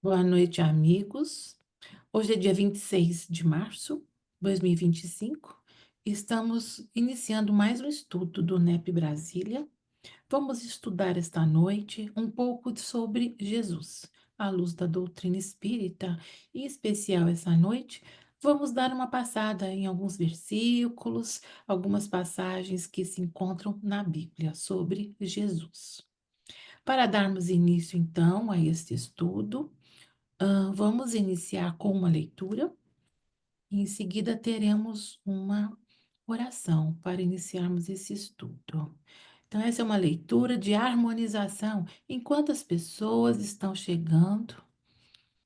Boa noite, amigos. Hoje é dia 26 de março de 2025. Estamos iniciando mais um estudo do NEP Brasília. Vamos estudar esta noite um pouco sobre Jesus, à luz da doutrina espírita. Em especial, essa noite, vamos dar uma passada em alguns versículos, algumas passagens que se encontram na Bíblia sobre Jesus. Para darmos início, então, a este estudo, vamos iniciar com uma leitura e em seguida teremos uma oração para iniciarmos esse estudo. Então, essa é uma leitura de harmonização. Enquanto as pessoas estão chegando,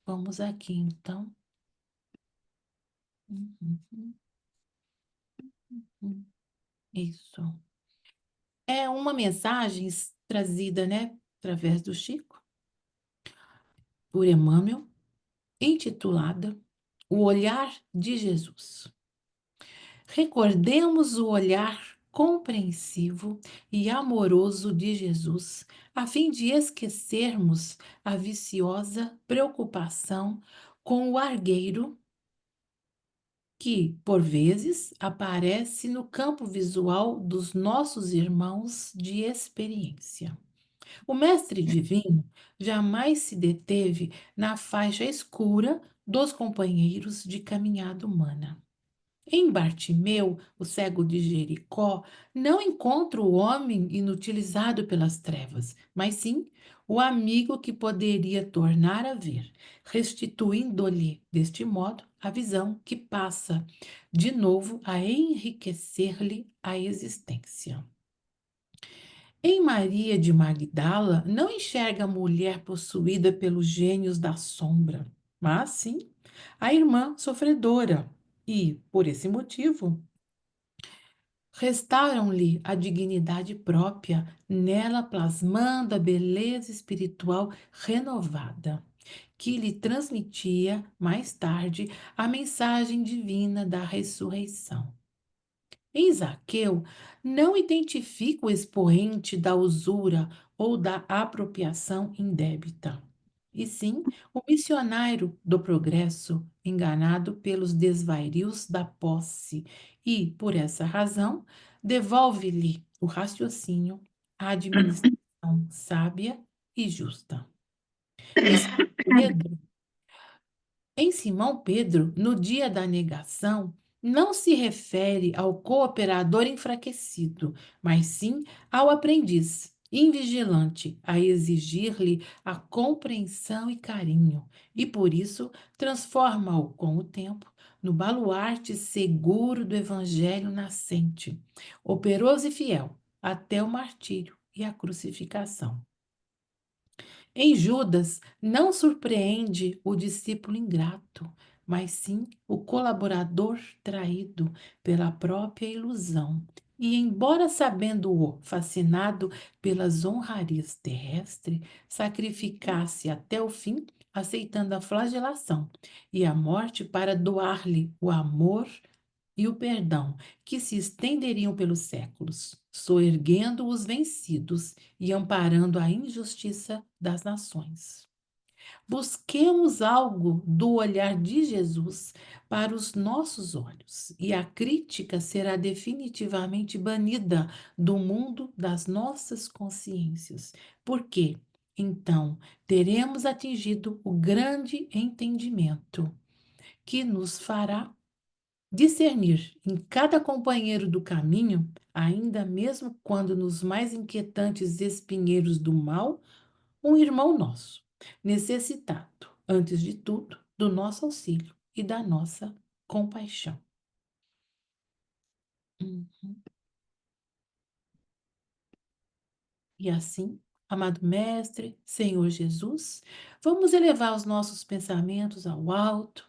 vamos aqui, então. Uhum, uhum. Isso. É uma mensagem trazida, né, através do Chico, por Emmanuel, intitulada O Olhar de Jesus. Recordemos o olhar compreensivo e amoroso de Jesus, a fim de esquecermos a viciosa preocupação com o argueiro que, por vezes, aparece no campo visual dos nossos irmãos de experiência. O Mestre Divino jamais se deteve na faixa escura dos companheiros de caminhada humana. Em Bartimeu, o cego de Jericó, não encontra o homem inutilizado pelas trevas, mas sim o amigo que poderia tornar a ver, restituindo-lhe, deste modo, a visão que passa, de novo, a enriquecer-lhe a existência. Em Maria de Magdala, não enxerga a mulher possuída pelos gênios da sombra, mas sim a irmã sofredora. E, por esse motivo, restauram-lhe a dignidade própria, nela plasmando a beleza espiritual renovada, que lhe transmitia, mais tarde, a mensagem divina da ressurreição. Em Zaqueu, não identifica o expoente da usura ou da apropriação indébita, e sim o missionário do progresso, enganado pelos desvarios da posse, e, por essa razão, devolve-lhe o raciocínio, a administração sábia e justa. Em Pedro, em Simão Pedro, no dia da negação, não se refere ao cooperador enfraquecido, mas sim ao aprendiz invigilante, a exigir-lhe a compreensão e carinho, e por isso transforma-o com o tempo no baluarte seguro do evangelho nascente, operoso e fiel até o martírio e a crucificação. Em Judas, não surpreende o discípulo ingrato, mas sim o colaborador traído pela própria ilusão. E, embora sabendo-o fascinado pelas honrarias terrestres, sacrificasse até o fim, aceitando a flagelação e a morte para doar-lhe o amor e o perdão, que se estenderiam pelos séculos, soerguendo os vencidos e amparando a injustiça das nações. Busquemos algo do olhar de Jesus para os nossos olhos, e a crítica será definitivamente banida do mundo das nossas consciências, porque então teremos atingido o grande entendimento que nos fará discernir em cada companheiro do caminho, ainda mesmo quando nos mais inquietantes espinheiros do mal, um irmão nosso, necessitado, antes de tudo, do nosso auxílio e da nossa compaixão. Uhum. E assim, amado Mestre, Senhor Jesus, vamos elevar os nossos pensamentos ao alto,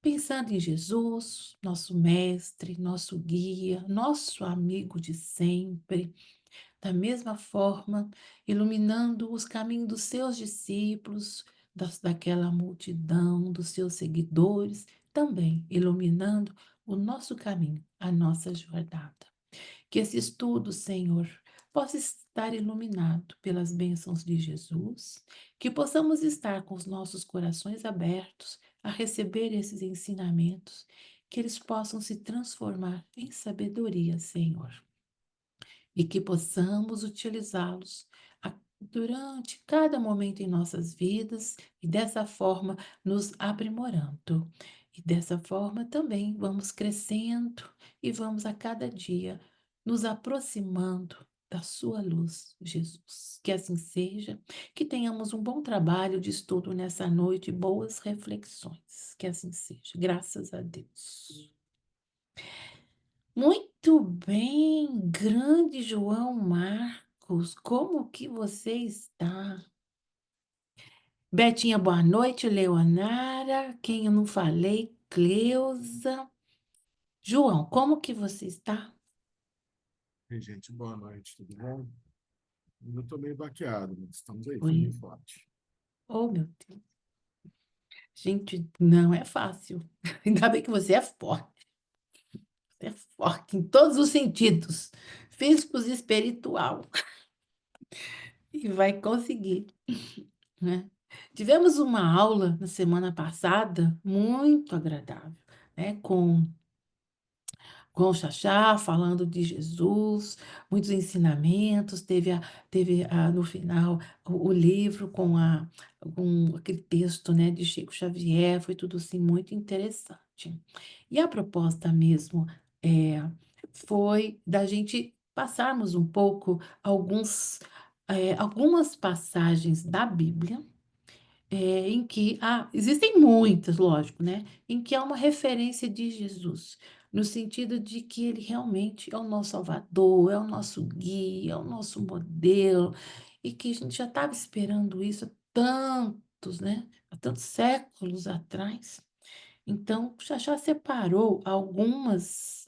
pensando em Jesus, nosso Mestre, nosso guia, nosso amigo de sempre. Da mesma forma, iluminando os caminhos dos seus discípulos, daquela multidão, dos seus seguidores, também iluminando o nosso caminho, a nossa jornada. Que esse estudo, Senhor, possa estar iluminado pelas bênçãos de Jesus, que possamos estar com os nossos corações abertos a receber esses ensinamentos, que eles possam se transformar em sabedoria, Senhor, e que possamos utilizá-los durante cada momento em nossas vidas e dessa forma nos aprimorando. E dessa forma também vamos crescendo e vamos a cada dia nos aproximando da sua luz, Jesus. Que assim seja, que tenhamos um bom trabalho de estudo nessa noite e boas reflexões. Que assim seja. Graças a Deus. Muito bem, grande João Marcos, como que você está? Betinha, boa noite, Leonara, quem eu não falei, Cleusa. João, como que você está? Oi, gente, boa noite, tudo bom? Eu estou meio baqueado, mas estamos aí, firme e Oi. forte. Oh, meu Deus. Gente, não é fácil. Ainda bem que você é forte. Você é forte em todos os sentidos, físicos e espiritual. E vai conseguir, né? Tivemos uma aula na semana passada muito agradável, né? Com o Xaxá, falando de Jesus, muitos ensinamentos, no final o livro com aquele texto, né, de Chico Xavier, foi tudo assim muito interessante. E a proposta mesmo foi da gente passarmos um pouco algumas passagens da Bíblia em que existem muitas, lógico, né? Em que há uma referência de Jesus, no sentido de que ele realmente é o nosso Salvador, é o nosso guia, é o nosso modelo, e que a gente já estava esperando isso há tantos, né? Há tantos séculos atrás. Então, o Xaxá separou algumas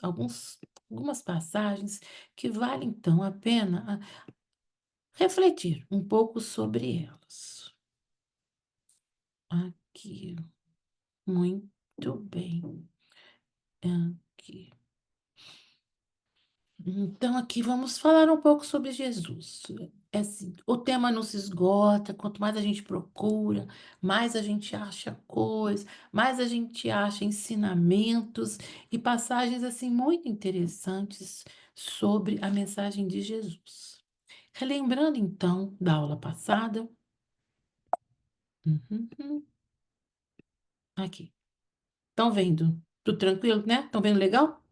passagens que vale então a pena refletir um pouco sobre elas. Aqui. Muito bem. Aqui. Então, aqui vamos falar um pouco sobre Jesus. É assim, o tema não se esgota, quanto mais a gente procura, mais a gente acha coisas, mais a gente acha ensinamentos e passagens assim muito interessantes sobre a mensagem de Jesus. Relembrando então da aula passada, aqui. Estão vendo? Tudo tranquilo, né? Estão vendo legal?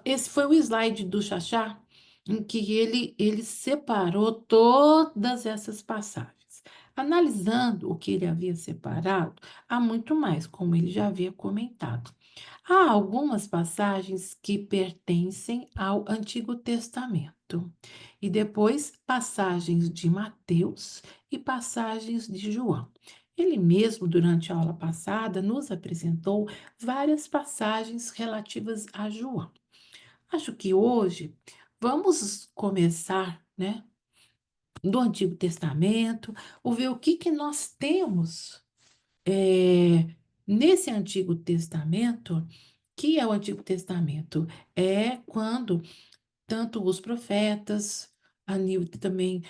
Esse foi o slide do Xaxá, em que ele separou todas essas passagens. Analisando o que ele havia separado, há muito mais, como ele já havia comentado. Há algumas passagens que pertencem ao Antigo Testamento, e depois passagens de Mateus e passagens de João. Ele mesmo, durante a aula passada, nos apresentou várias passagens relativas a João. Acho que hoje vamos começar, né, do Antigo Testamento, ou ver o que que nós temos nesse Antigo Testamento, que é o Antigo Testamento, é quando tanto os profetas, a Nilton também,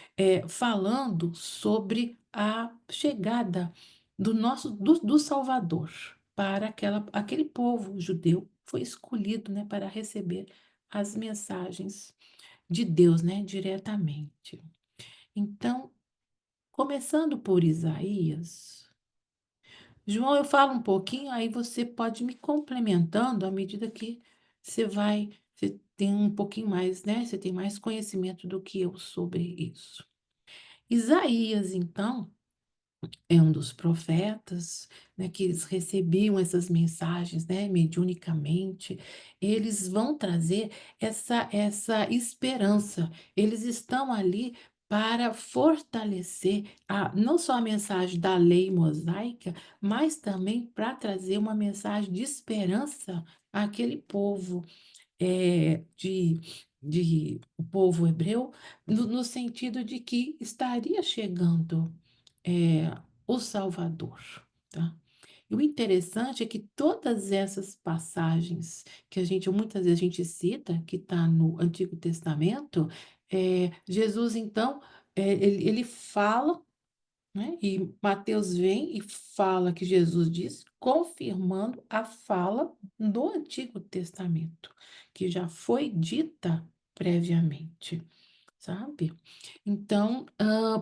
falando sobre a chegada do Salvador para aquele povo judeu foi escolhido, né, para receber as mensagens de Deus, né, diretamente. Então, começando por Isaías, João, eu falo um pouquinho, aí você pode me complementando à medida que você tem um pouquinho mais, né? Você tem mais conhecimento do que eu sobre isso. Isaías, então, é um dos profetas, né, que eles recebiam essas mensagens, né, mediunicamente. Eles vão trazer essa esperança. Eles estão ali para fortalecer não só a mensagem da lei mosaica, mas também para trazer uma mensagem de esperança àquele povo de o povo hebreu, no sentido de que estaria chegando o Salvador, tá? E o interessante é que todas essas passagens que muitas vezes a gente cita, que está no Antigo Testamento, Jesus, então, ele fala, né? E Mateus vem e fala que Jesus disse, confirmando a fala do Antigo Testamento, que já foi dita previamente, sabe? Então,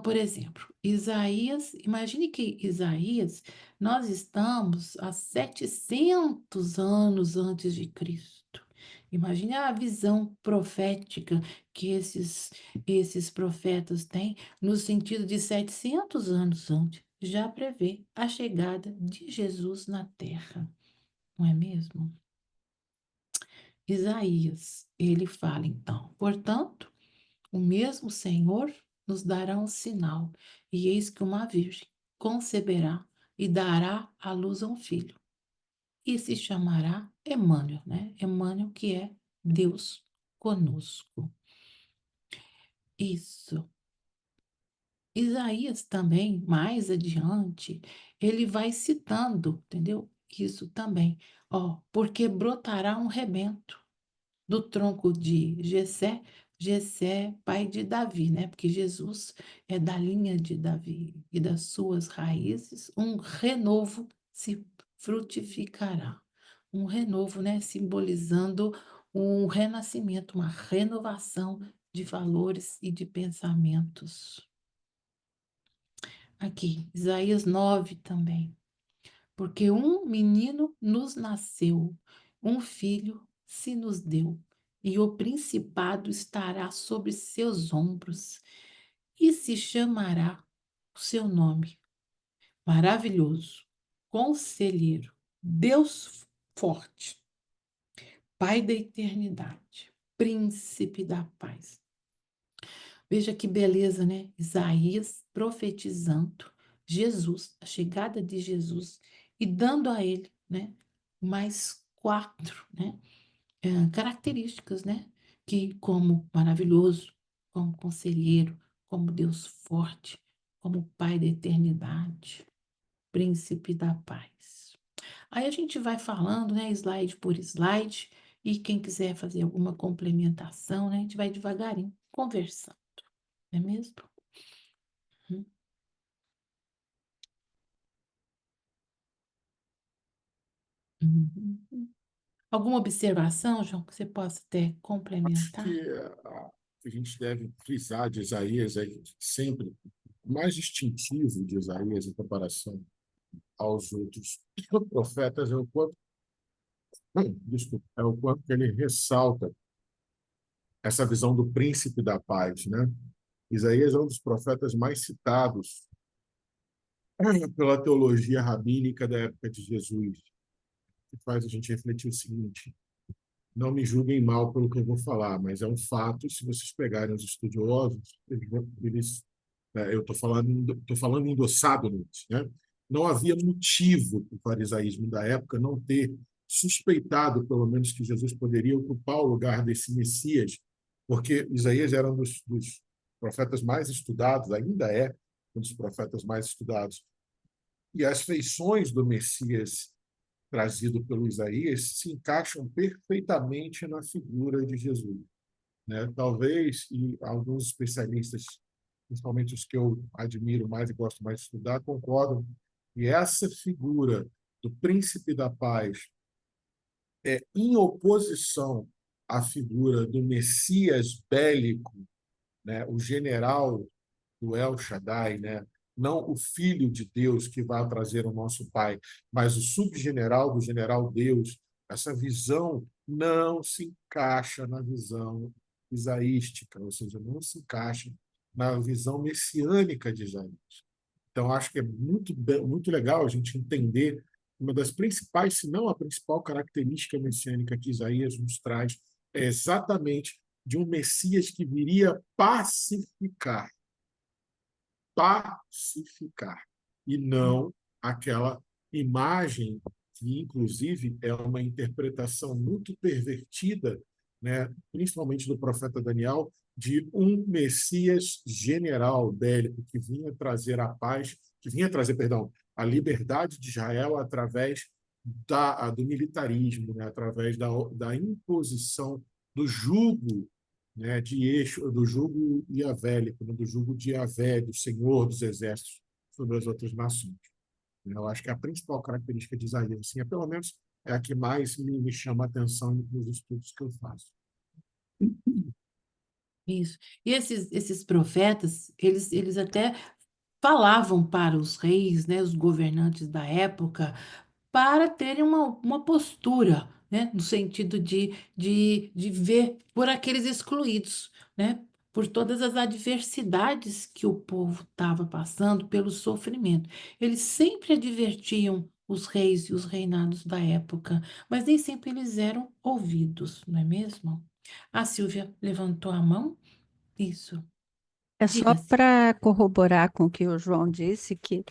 por exemplo, Isaías, imagine que Isaías, nós estamos há 700 anos antes de Cristo. Imagine a visão profética que esses profetas têm no sentido de 700 anos antes, já prevê a chegada de Jesus na Terra, não é mesmo? Isaías, ele fala então, portanto, o mesmo Senhor nos dará um sinal, e eis que uma virgem conceberá e dará à luz a um filho, e se chamará Emmanuel, né? Emmanuel que é Deus conosco. Isso. Isaías também, mais adiante, ele vai citando, entendeu? Isso também. Ó, porque brotará um rebento do tronco de Jessé, Jessé, pai de Davi, né? Porque Jesus é da linha de Davi e das suas raízes, um renovo se frutificará. Um renovo, né? Simbolizando um renascimento, uma renovação de valores e de pensamentos. Aqui, Isaías 9 também. Porque um menino nos nasceu, um filho se nos deu, e o principado estará sobre seus ombros, e se chamará o seu nome, maravilhoso, conselheiro, Deus forte, Pai da eternidade, príncipe da paz. Veja que beleza, né? Isaías profetizando Jesus, a chegada de Jesus, e dando a ele, né, mais quatro, né, características, né, que como maravilhoso, como conselheiro, como Deus forte, como Pai da eternidade, príncipe da paz. Aí a gente vai falando, né, slide por slide, e quem quiser fazer alguma complementação, né, a gente vai devagarinho conversando, não é mesmo? Uhum. Uhum. Alguma observação, João, que você possa até Acho complementar? que a gente deve frisar de Isaías é que sempre o mais distintivo de Isaías em comparação aos outros profetas é o quanto, desculpa, é o quanto que ele ressalta essa visão do príncipe da paz, né? Isaías é um dos profetas mais citados pela teologia rabínica da época de Jesus, que faz a gente refletir o seguinte: não me julguem mal pelo que eu vou falar, mas é um fato. Se vocês pegarem os estudiosos, eu estou falando endossado neles, né? Não havia motivo para o farisaísmo da época não ter suspeitado, pelo menos, que Jesus poderia ocupar o lugar desse Messias, porque Isaías era um dos profetas mais estudados, ainda é um dos profetas mais estudados. E as feições do Messias trazido pelo Isaías se encaixam perfeitamente na figura de Jesus, né? Talvez, e alguns especialistas, principalmente os que eu admiro mais e gosto mais de estudar, concordam que essa figura do príncipe da paz é em oposição à figura do Messias bélico, né? O general do El Shaddai, né? Não o filho de Deus que vai trazer o nosso Pai, mas o subgeneral do general Deus. Essa visão não se encaixa na visão isaística, ou seja, não se encaixa na visão messiânica de Isaías. Então, acho que é muito legal a gente entender uma das principais, se não a principal característica messiânica que Isaías nos traz, é exatamente de um Messias que viria pacificar, e não aquela imagem que, inclusive, é uma interpretação muito pervertida, né, principalmente do profeta Daniel, de um Messias general bélico que vinha trazer a paz, que vinha trazer, perdão, a liberdade de Israel através do militarismo, né? Através da imposição do jugo, né? De eixo, do jugo iavélico, né? Do jugo de Yahvé, do Senhor dos Exércitos, sobre as outras nações. Eu acho que a principal característica de Isaías, assim, pelo menos é a que mais me chama a atenção nos estudos que eu faço. Isso. E esses profetas, eles até falavam para os reis, né, os governantes da época, para terem uma postura, né, no sentido de ver por aqueles excluídos, né, por todas as adversidades que o povo estava passando, pelo sofrimento. Eles sempre advertiam os reis e os reinados da época, mas nem sempre eles eram ouvidos, não é mesmo? A Silvia levantou a mão. Isso. É só Diga-se. para corroborar com o que o João disse, que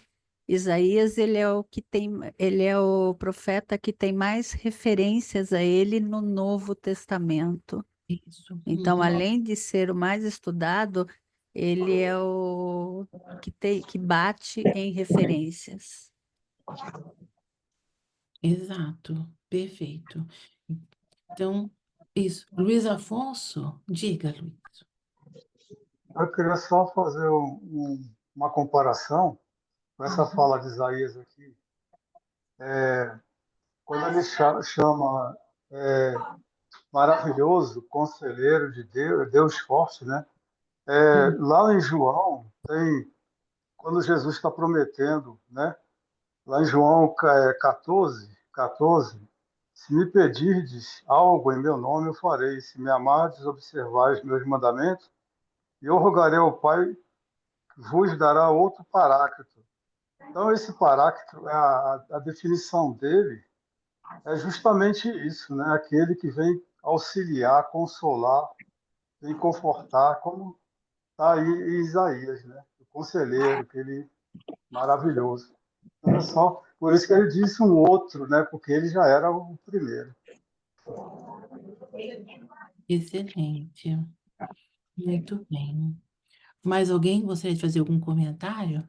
Isaías ele é o que tem, ele é o profeta que tem mais referências a ele no Novo Testamento. Isso. Então, Uhum. além de ser o mais estudado, ele é o que tem, que bate em referências. Exato. Perfeito. Então, isso. Luiz Afonso, diga, Luiz. Eu queria só fazer uma comparação com essa Uhum. fala de Isaías aqui. Quando ele chama maravilhoso, conselheiro de Deus, Deus forte, né? Uhum. Lá em João, tem, quando Jesus está prometendo, né? Lá em João 14, se me pedirdes algo em meu nome, eu farei. Se me amardes, observais meus mandamentos, e eu rogarei ao Pai, que vos dará outro paráclito. Então, esse paráclito, a definição dele é justamente isso, né? Aquele que vem auxiliar, consolar, vem confortar, como está aí em Isaías, né? O conselheiro, aquele maravilhoso. Então, é só por isso que ele disse um outro, né? Porque ele já era o primeiro. Excelente. Muito bem. Mais alguém gostaria de fazer algum comentário?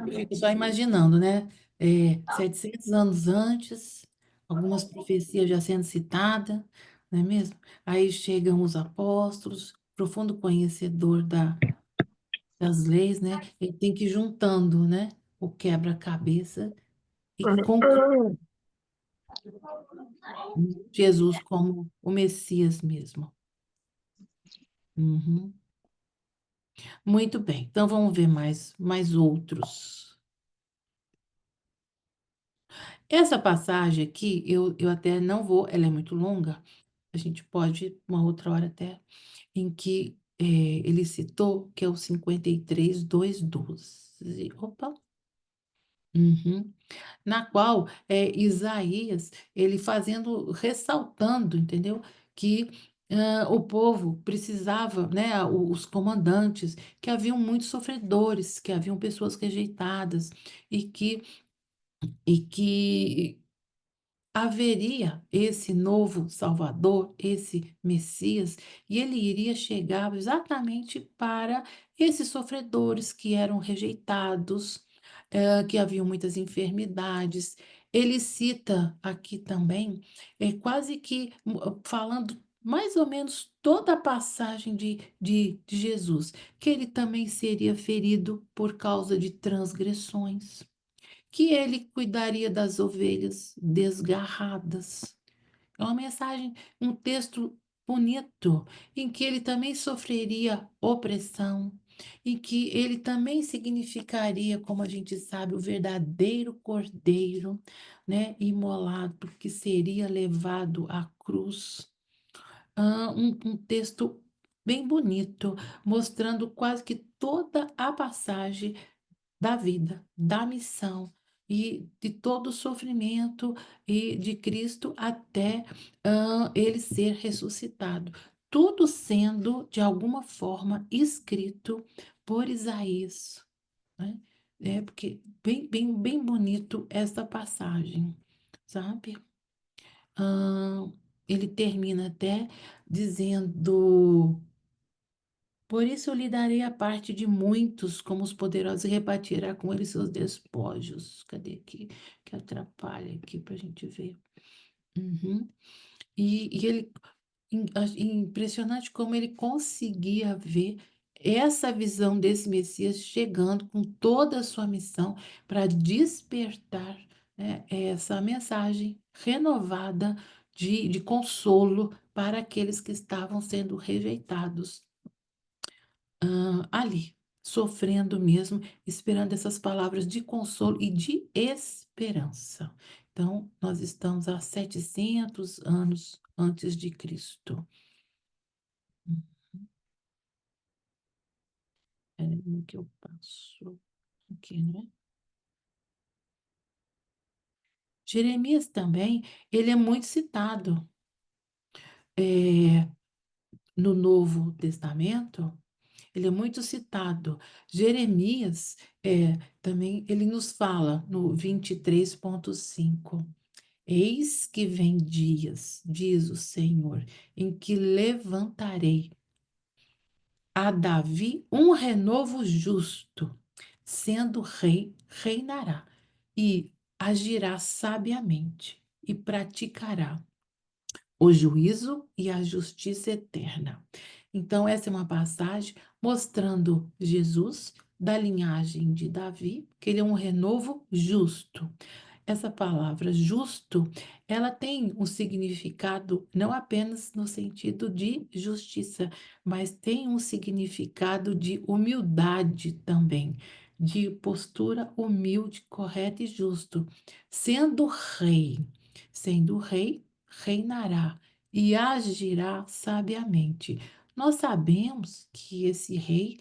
Eu fico só imaginando, né? 700 anos antes, algumas profecias já sendo citadas, não é mesmo? Aí chegam os apóstolos, profundo conhecedor das leis, né? Ele tem que ir juntando, né? O quebra-cabeça e concluir Jesus como o Messias mesmo. Uhum. Muito bem, então vamos ver mais outros. Essa passagem aqui, eu até não vou, ela é muito longa, a gente pode, uma outra hora até, em que ele citou, que é o 53:2:12. Opa! Uhum. Na qual Isaías, ele fazendo, ressaltando, entendeu? Que o povo precisava, né, os comandantes, que haviam muitos sofredores, que haviam pessoas rejeitadas e que haveria esse novo Salvador, esse Messias, e ele iria chegar exatamente para esses sofredores que eram rejeitados, que haviam muitas enfermidades. Ele cita aqui também, quase que falando mais ou menos toda a passagem de Jesus, que ele também seria ferido por causa de transgressões, que ele cuidaria das ovelhas desgarradas. É uma mensagem, um texto bonito, em que ele também sofreria opressão, em que ele também significaria, como a gente sabe, o verdadeiro cordeiro, né, imolado, que seria levado à cruz. Um texto bem bonito, mostrando quase que toda a passagem da vida, da missão e de todo o sofrimento e de Cristo até ele ser ressuscitado. Tudo sendo, de alguma forma, escrito por Isaías, né? Porque bem bonito essa passagem, sabe? Ele termina até dizendo Por isso eu lhe darei a parte de muitos, como os poderosos, e repartirá com eles seus despojos. Cadê aqui? Que atrapalha aqui para a gente ver. Uhum. E ele, impressionante como ele conseguia ver essa visão desse Messias chegando com toda a sua missão para despertar, né, essa mensagem renovada de consolo para aqueles que estavam sendo rejeitados ali, sofrendo mesmo, esperando essas palavras de consolo e de esperança. Então, nós estamos há 700 anos antes de Cristo. Peraí que eu passo aqui, né? Jeremias também, ele é muito citado no Novo Testamento, ele é muito citado. Jeremias, também, ele nos fala no 23,5. Eis que vem dias, diz o Senhor, em que levantarei a Davi um renovo justo, sendo rei, reinará e agirá sabiamente e praticará o juízo e a justiça eterna. Então, essa é uma passagem mostrando Jesus da linhagem de Davi, que ele é um renovo justo. Essa palavra justo, ela tem um significado não apenas no sentido de justiça, mas tem um significado de humildade também, de postura humilde, correta e justo. Sendo rei, reinará e agirá sabiamente. Nós sabemos que esse rei,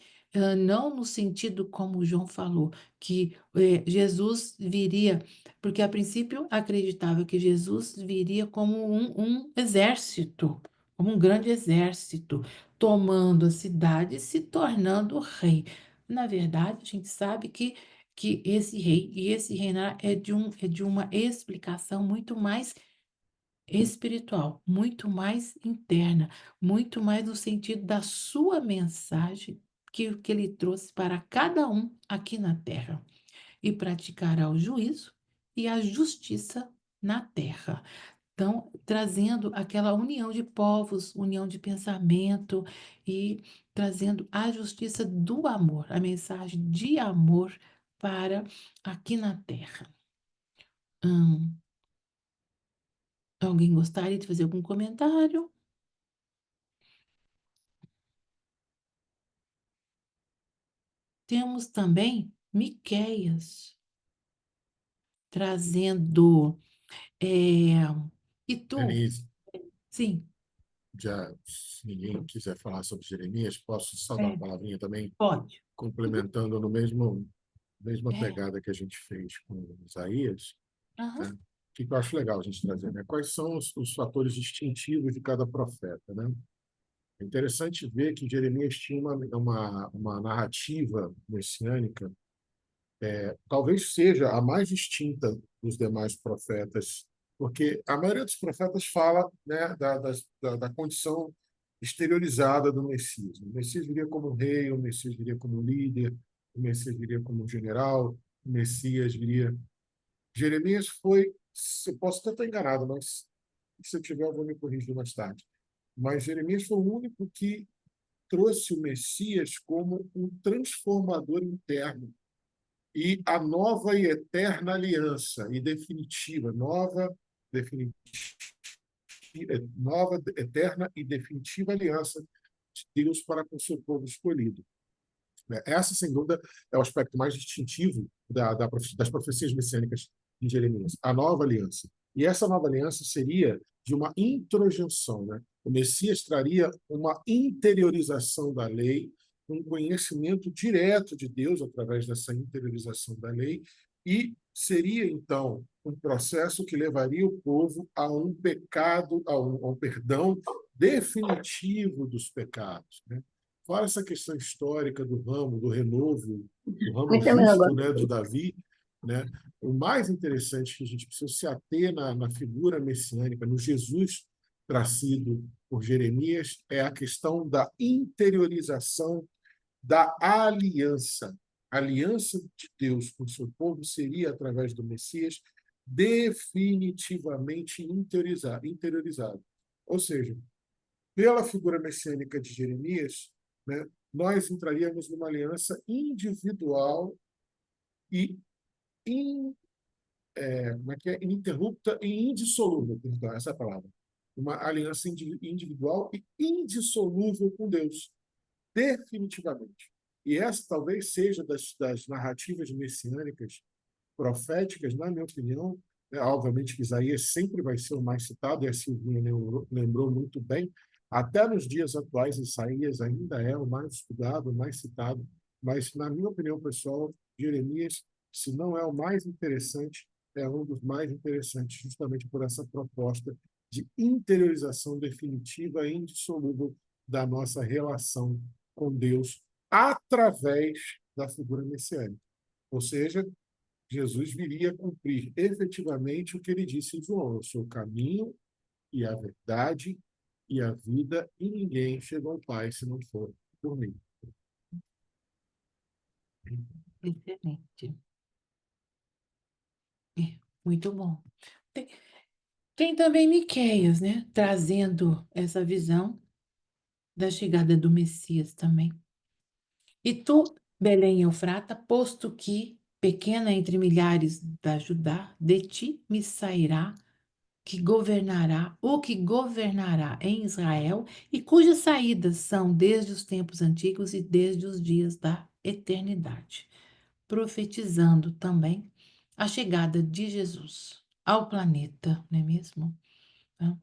não no sentido como João falou, que Jesus viria, porque a princípio acreditava que Jesus viria como um exército, como um grande exército, tomando a cidade e se tornando rei. Na verdade, a gente sabe que esse rei e esse reinar é de uma explicação muito mais espiritual, muito mais interna, muito mais no sentido da sua mensagem que ele trouxe para cada um aqui na terra. E praticará o juízo e a justiça na terra. Então, trazendo aquela união de povos, união de pensamento e trazendo a justiça do amor, a mensagem de amor para aqui na terra. Alguém gostaria de fazer algum comentário? Temos também Miqueias, trazendo. é, E tu? Denise, Sim, se ninguém quiser falar sobre Jeremias, posso só dar uma é, palavrinha também, pode. Uhum, complementando no mesma é, pegada que a gente fez com Isaías, aham, né? O que eu acho legal a gente trazer, né? Quais são os fatores distintivos de cada profeta, né? É interessante ver que Jeremias tinha uma narrativa messiânica, talvez seja a mais distinta dos demais profetas, porque a maioria dos profetas fala, né, da condição exteriorizada do Messias. O Messias viria como rei, o Messias viria como líder, o Messias viria como general, o Messias viria. Jeremias foi, eu posso até estar enganado, mas se eu tiver, eu vou me corrigir mais tarde. Mas Jeremias foi o único que trouxe o Messias como um transformador interno e a nova e eterna aliança e definitiva, definitiva, nova, eterna e definitiva aliança de Deus para com o seu povo escolhido. Essa, sem dúvida, é o aspecto mais distintivo das profecias messiânicas de Jeremias, a nova aliança. E essa nova aliança seria de uma introjeção, né? O Messias traria uma interiorização da lei, um conhecimento direto de Deus através dessa interiorização da lei, e seria, então, um processo que levaria o povo a um pecado, a um perdão definitivo dos pecados, né? Fora essa questão histórica do renovo, do ramo justo, né, de Davi, né? O mais interessante que a gente precisa se ater na figura messiânica, no Jesus trazido por Jeremias é a questão da interiorização da aliança. A aliança de Deus com o seu povo seria, através do Messias, definitivamente interiorizada. Ou seja, pela figura messiânica de Jeremias, né, nós entraríamos numa aliança individual e como é que é? Ininterrupta e indissolúvel, perdão, essa é a palavra. Uma aliança individual e indissolúvel com Deus, definitivamente. E essa talvez seja das narrativas messiânicas proféticas, na minha opinião, obviamente que Isaías sempre vai ser o mais citado, e a Silvinha lembrou muito bem, até nos dias atuais, Isaías ainda é o mais estudado, o mais citado, mas, na minha opinião, pessoal, Jeremias, se não é o mais interessante, é um dos mais interessantes, justamente por essa proposta de interiorização definitiva e indissolúvel da nossa relação com Deus através da figura messiânica. Ou seja, Jesus viria cumprir efetivamente o que ele disse em João: eu sou o caminho e a verdade e a vida, e ninguém chega ao Pai se não for por mim. Excelente. Muito bom. Tem também Miqueias, né? Trazendo essa visão da chegada do Messias também. E tu, Belém Eufrata, posto que, pequena entre milhares da Judá, de ti me sairá o que governará em Israel, e cujas saídas são desde os tempos antigos e desde os dias da eternidade, profetizando também a chegada de Jesus ao planeta, não é mesmo? Tá?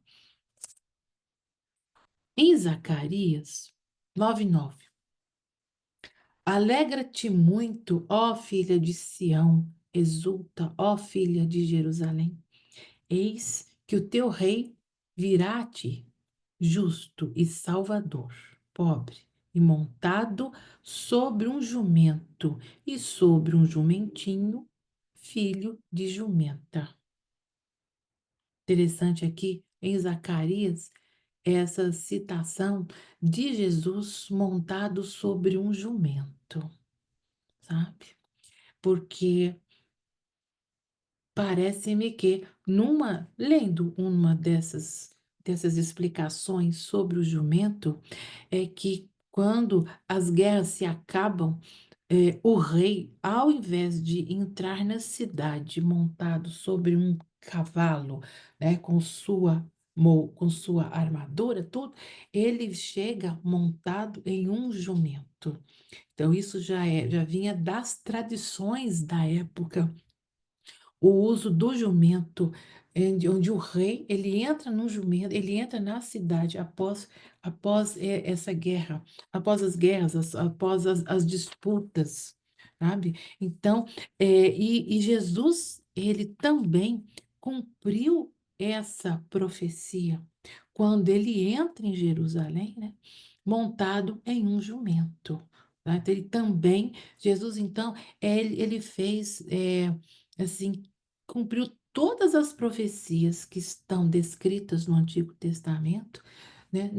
Em Zacarias 9:9, alegra-te muito, ó filha de Sião, exulta, ó filha de Jerusalém. Eis que o teu rei virá a ti, justo e salvador, pobre e montado sobre um jumento e sobre um jumentinho, filho de jumenta. Interessante aqui em Zacarias essa citação de Jesus montado sobre um jumento, sabe? Porque parece-me que lendo uma dessas explicações sobre o jumento, é que quando as guerras se acabam, o rei, ao invés de entrar na cidade montado sobre um cavalo, né, com sua armadura, tudo, ele chega montado em um jumento. Então, isso já vinha das tradições da época, o uso do jumento, onde o rei, ele entra no jumento, ele entra na cidade após essa guerra, após as guerras, após as disputas, sabe? Então, e Jesus, ele também cumpriu essa profecia quando ele entra em Jerusalém, né, montado em um jumento. Tá? Então, ele também, Jesus, então, ele fez, assim, cumpriu todas as profecias que estão descritas no Antigo Testamento, né?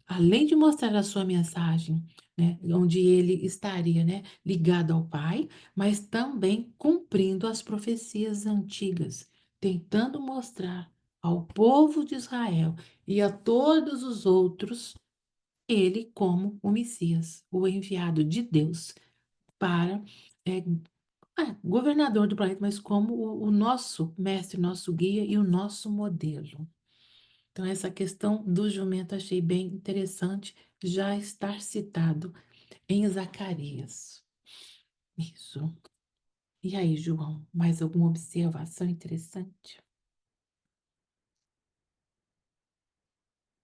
Além de mostrar a sua mensagem, né? Onde ele estaria, né? Ligado ao Pai, mas também cumprindo as profecias antigas, tentando mostrar ao povo de Israel e a todos os outros ele como o Messias, o enviado de Deus para é, governador do planeta, mas como o nosso mestre, nosso guia e o nosso modelo. Então, essa questão do jumento achei bem interessante já estar citado em Zacarias. Isso. E aí, João, mais alguma observação interessante?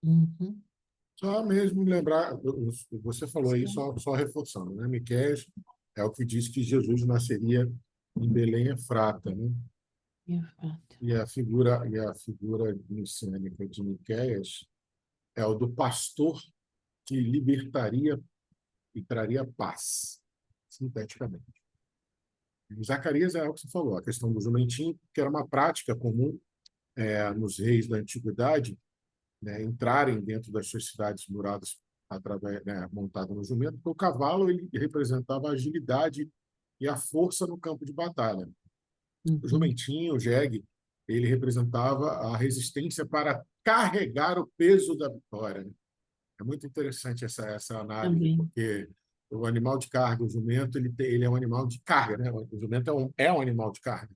Uhum. Só mesmo lembrar, você falou aí, só reforçando, né? Miqueias é o que diz que Jesus nasceria em Belém Efrata, né? Exato. E a figura messiânica de Miqueias é o do pastor que libertaria e traria paz, sinteticamente. Em Zacarias é o que você falou, a questão do jumentinho, que era uma prática comum nos reis da antiguidade, né, entrarem dentro das suas cidades muradas através, né, montado no jumento, porque o cavalo ele representava a agilidade e a força no campo de batalha. O Uhum. jumentinho, o jegue, ele representava a resistência para carregar o peso da vitória, né? É muito interessante essa análise, Também. porque o animal de carga, o jumento, ele é um animal de carga, né? O jumento é um animal de carga.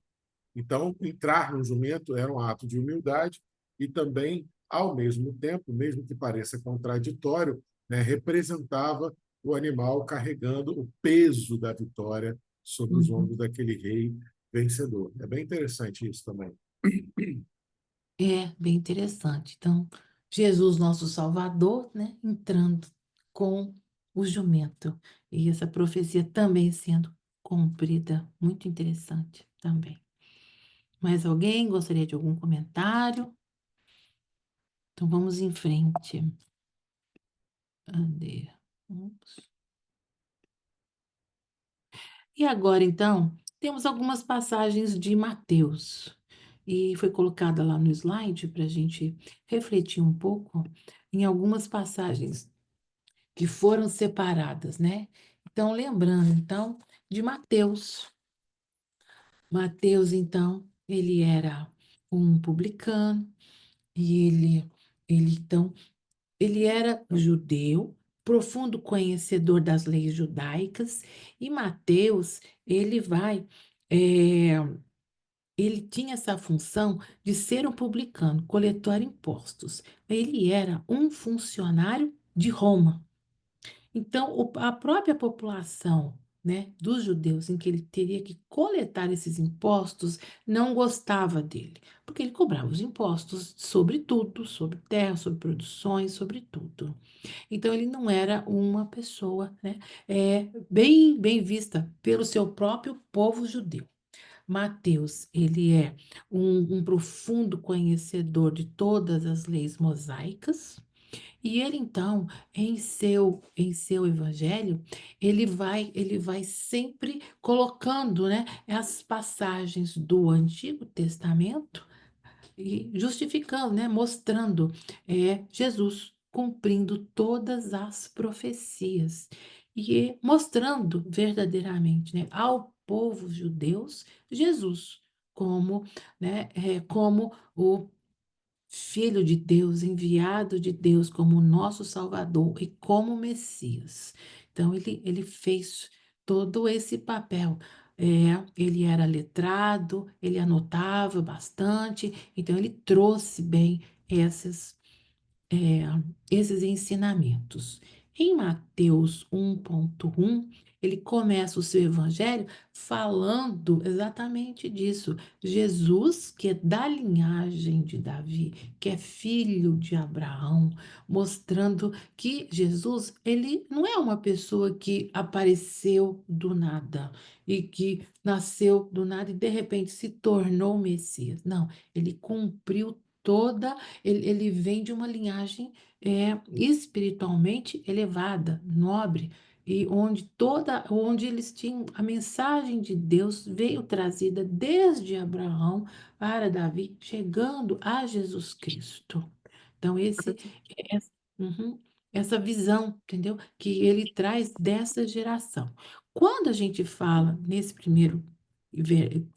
Então, entrar no jumento era um ato de humildade e também, ao mesmo tempo, mesmo que pareça contraditório, né, representava o animal carregando o peso da vitória sobre os Uhum. ombros daquele rei vencedor. É bem interessante isso também. É bem interessante. Então, Jesus, nosso Salvador, né, entrando com o jumento. E essa profecia também sendo cumprida. Muito interessante também. Mais alguém gostaria de algum comentário? Então, vamos em frente. Cadê? Ups. E agora, então, temos algumas passagens de Mateus. E foi colocada lá no slide para a gente refletir um pouco em algumas passagens que foram separadas, né? Então, lembrando, então, de Mateus. Mateus, então, ele era um publicano e então, ele era judeu, profundo conhecedor das leis judaicas, e Mateus, ele vai, eh, ele tinha essa função de ser um publicano, coletor impostos. Ele era um funcionário de Roma. Então, a própria população, né, dos judeus, em que ele teria que coletar esses impostos, não gostava dele, porque ele cobrava os impostos sobre tudo, sobre terra, sobre produções, sobre tudo. Então, ele não era uma pessoa, né, bem vista pelo seu próprio povo judeu. Mateus, ele é um profundo conhecedor de todas as leis mosaicas, e ele então, em seu evangelho, ele vai sempre colocando, né, as passagens do Antigo Testamento e justificando, né, mostrando Jesus cumprindo todas as profecias e mostrando verdadeiramente, né, ao povo judeus Jesus como, né, como o Filho de Deus, enviado de Deus como nosso Salvador e como Messias. Então, ele fez todo esse papel. Ele era letrado, ele anotava bastante, então ele trouxe bem é, esses ensinamentos. Em Mateus 1,1, ele começa o seu evangelho falando exatamente disso. Jesus, que é da linhagem de Davi, que é filho de Abraão, mostrando que Jesus, ele não é uma pessoa que apareceu do nada e que nasceu do nada e de repente se tornou Messias. Não, ele cumpriu ele vem de uma linhagem espiritualmente elevada, nobre, e onde eles tinham a mensagem de Deus veio trazida desde Abraão para Davi, chegando a Jesus Cristo. Então, essa, uhum, essa visão, entendeu? Que ele traz dessa geração. Quando a gente fala nesse primeiro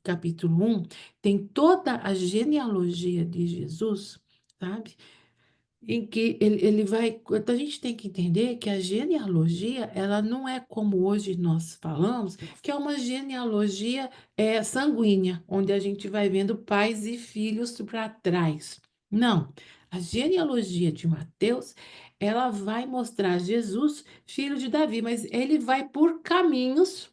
capítulo 1, tem toda a genealogia de Jesus, sabe? Em que ele vai. Então, a gente tem que entender que a genealogia, ela não é como hoje nós falamos, que é uma genealogia sanguínea, onde a gente vai vendo pais e filhos para trás. Não. A genealogia de Mateus, ela vai mostrar Jesus, filho de Davi, mas ele vai por caminhos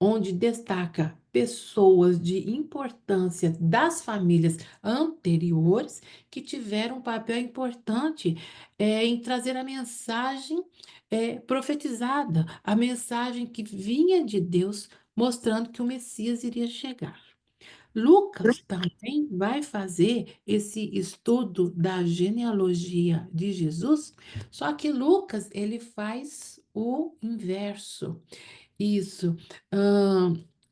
onde destaca pessoas de importância das famílias anteriores que tiveram um papel importante em trazer a mensagem profetizada, a mensagem que vinha de Deus, mostrando que o Messias iria chegar. Lucas também vai fazer esse estudo da genealogia de Jesus, só que Lucas ele faz o inverso. Isso.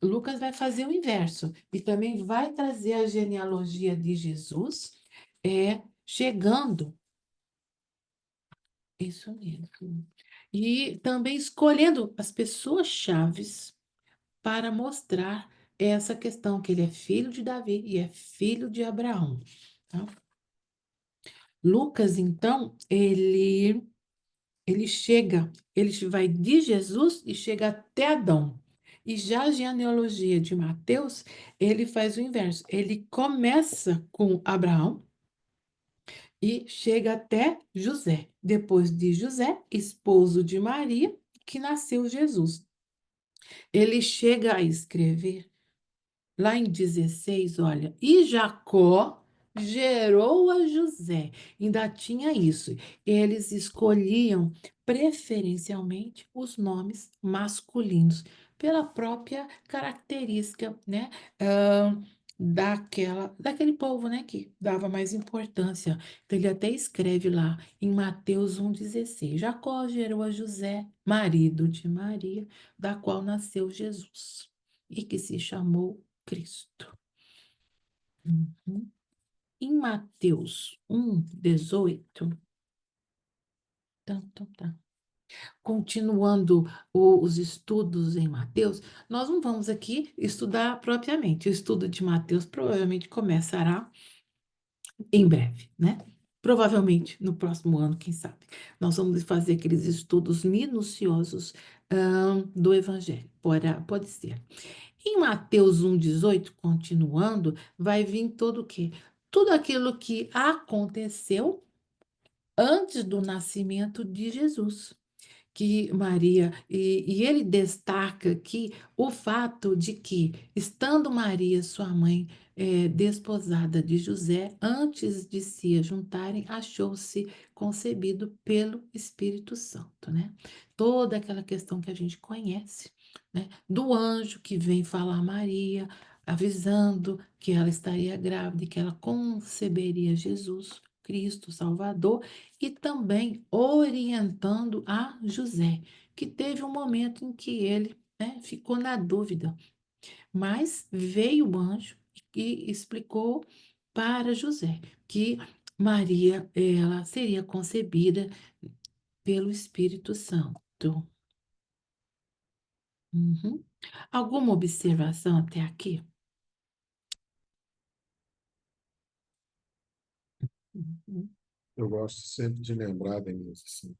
Lucas vai fazer o inverso e também vai trazer a genealogia de Jesus, chegando, isso mesmo, e também escolhendo as pessoas chaves para mostrar essa questão, que ele é filho de Davi e é filho de Abraão, tá? Lucas, então, ele vai de Jesus e chega até Adão. E já a genealogia de Mateus, ele faz o inverso. Ele começa com Abraão e chega até José. Depois de José, esposo de Maria, que nasceu Jesus. Ele chega a escrever lá em 16, olha, e Jacó gerou a José. Ainda tinha isso. Eles escolhiam preferencialmente os nomes masculinos, pela própria característica, né, daquele povo, né, que dava mais importância. Então, ele até escreve lá em Mateus 1,16: Jacó gerou a José, marido de Maria, da qual nasceu Jesus, e que se chamou Cristo. Uhum. Em Mateus 1,18, tá. Continuando os estudos em Mateus, nós não vamos aqui estudar propriamente. O estudo de Mateus provavelmente começará em breve, né? Provavelmente no próximo ano, quem sabe. Nós vamos fazer aqueles estudos minuciosos, do Evangelho. Pode ser. Em Mateus 1,18, continuando, vai vir todo o quê? Tudo aquilo que aconteceu antes do nascimento de Jesus, que Maria, e ele destaca aqui o fato de que, estando Maria, sua mãe, desposada de José, antes de se juntarem, achou-se concebido pelo Espírito Santo, né? Toda aquela questão que a gente conhece, né? Do anjo que vem falar a Maria, avisando que ela estaria grávida e que ela conceberia Jesus Cristo Salvador, e também orientando a José, que teve um momento em que ele, né, ficou na dúvida, mas veio o anjo e explicou para José que Maria, ela seria concebida pelo Espírito Santo. Uhum. Alguma observação até aqui? Uhum. Eu gosto sempre de lembrar, Denise, assim,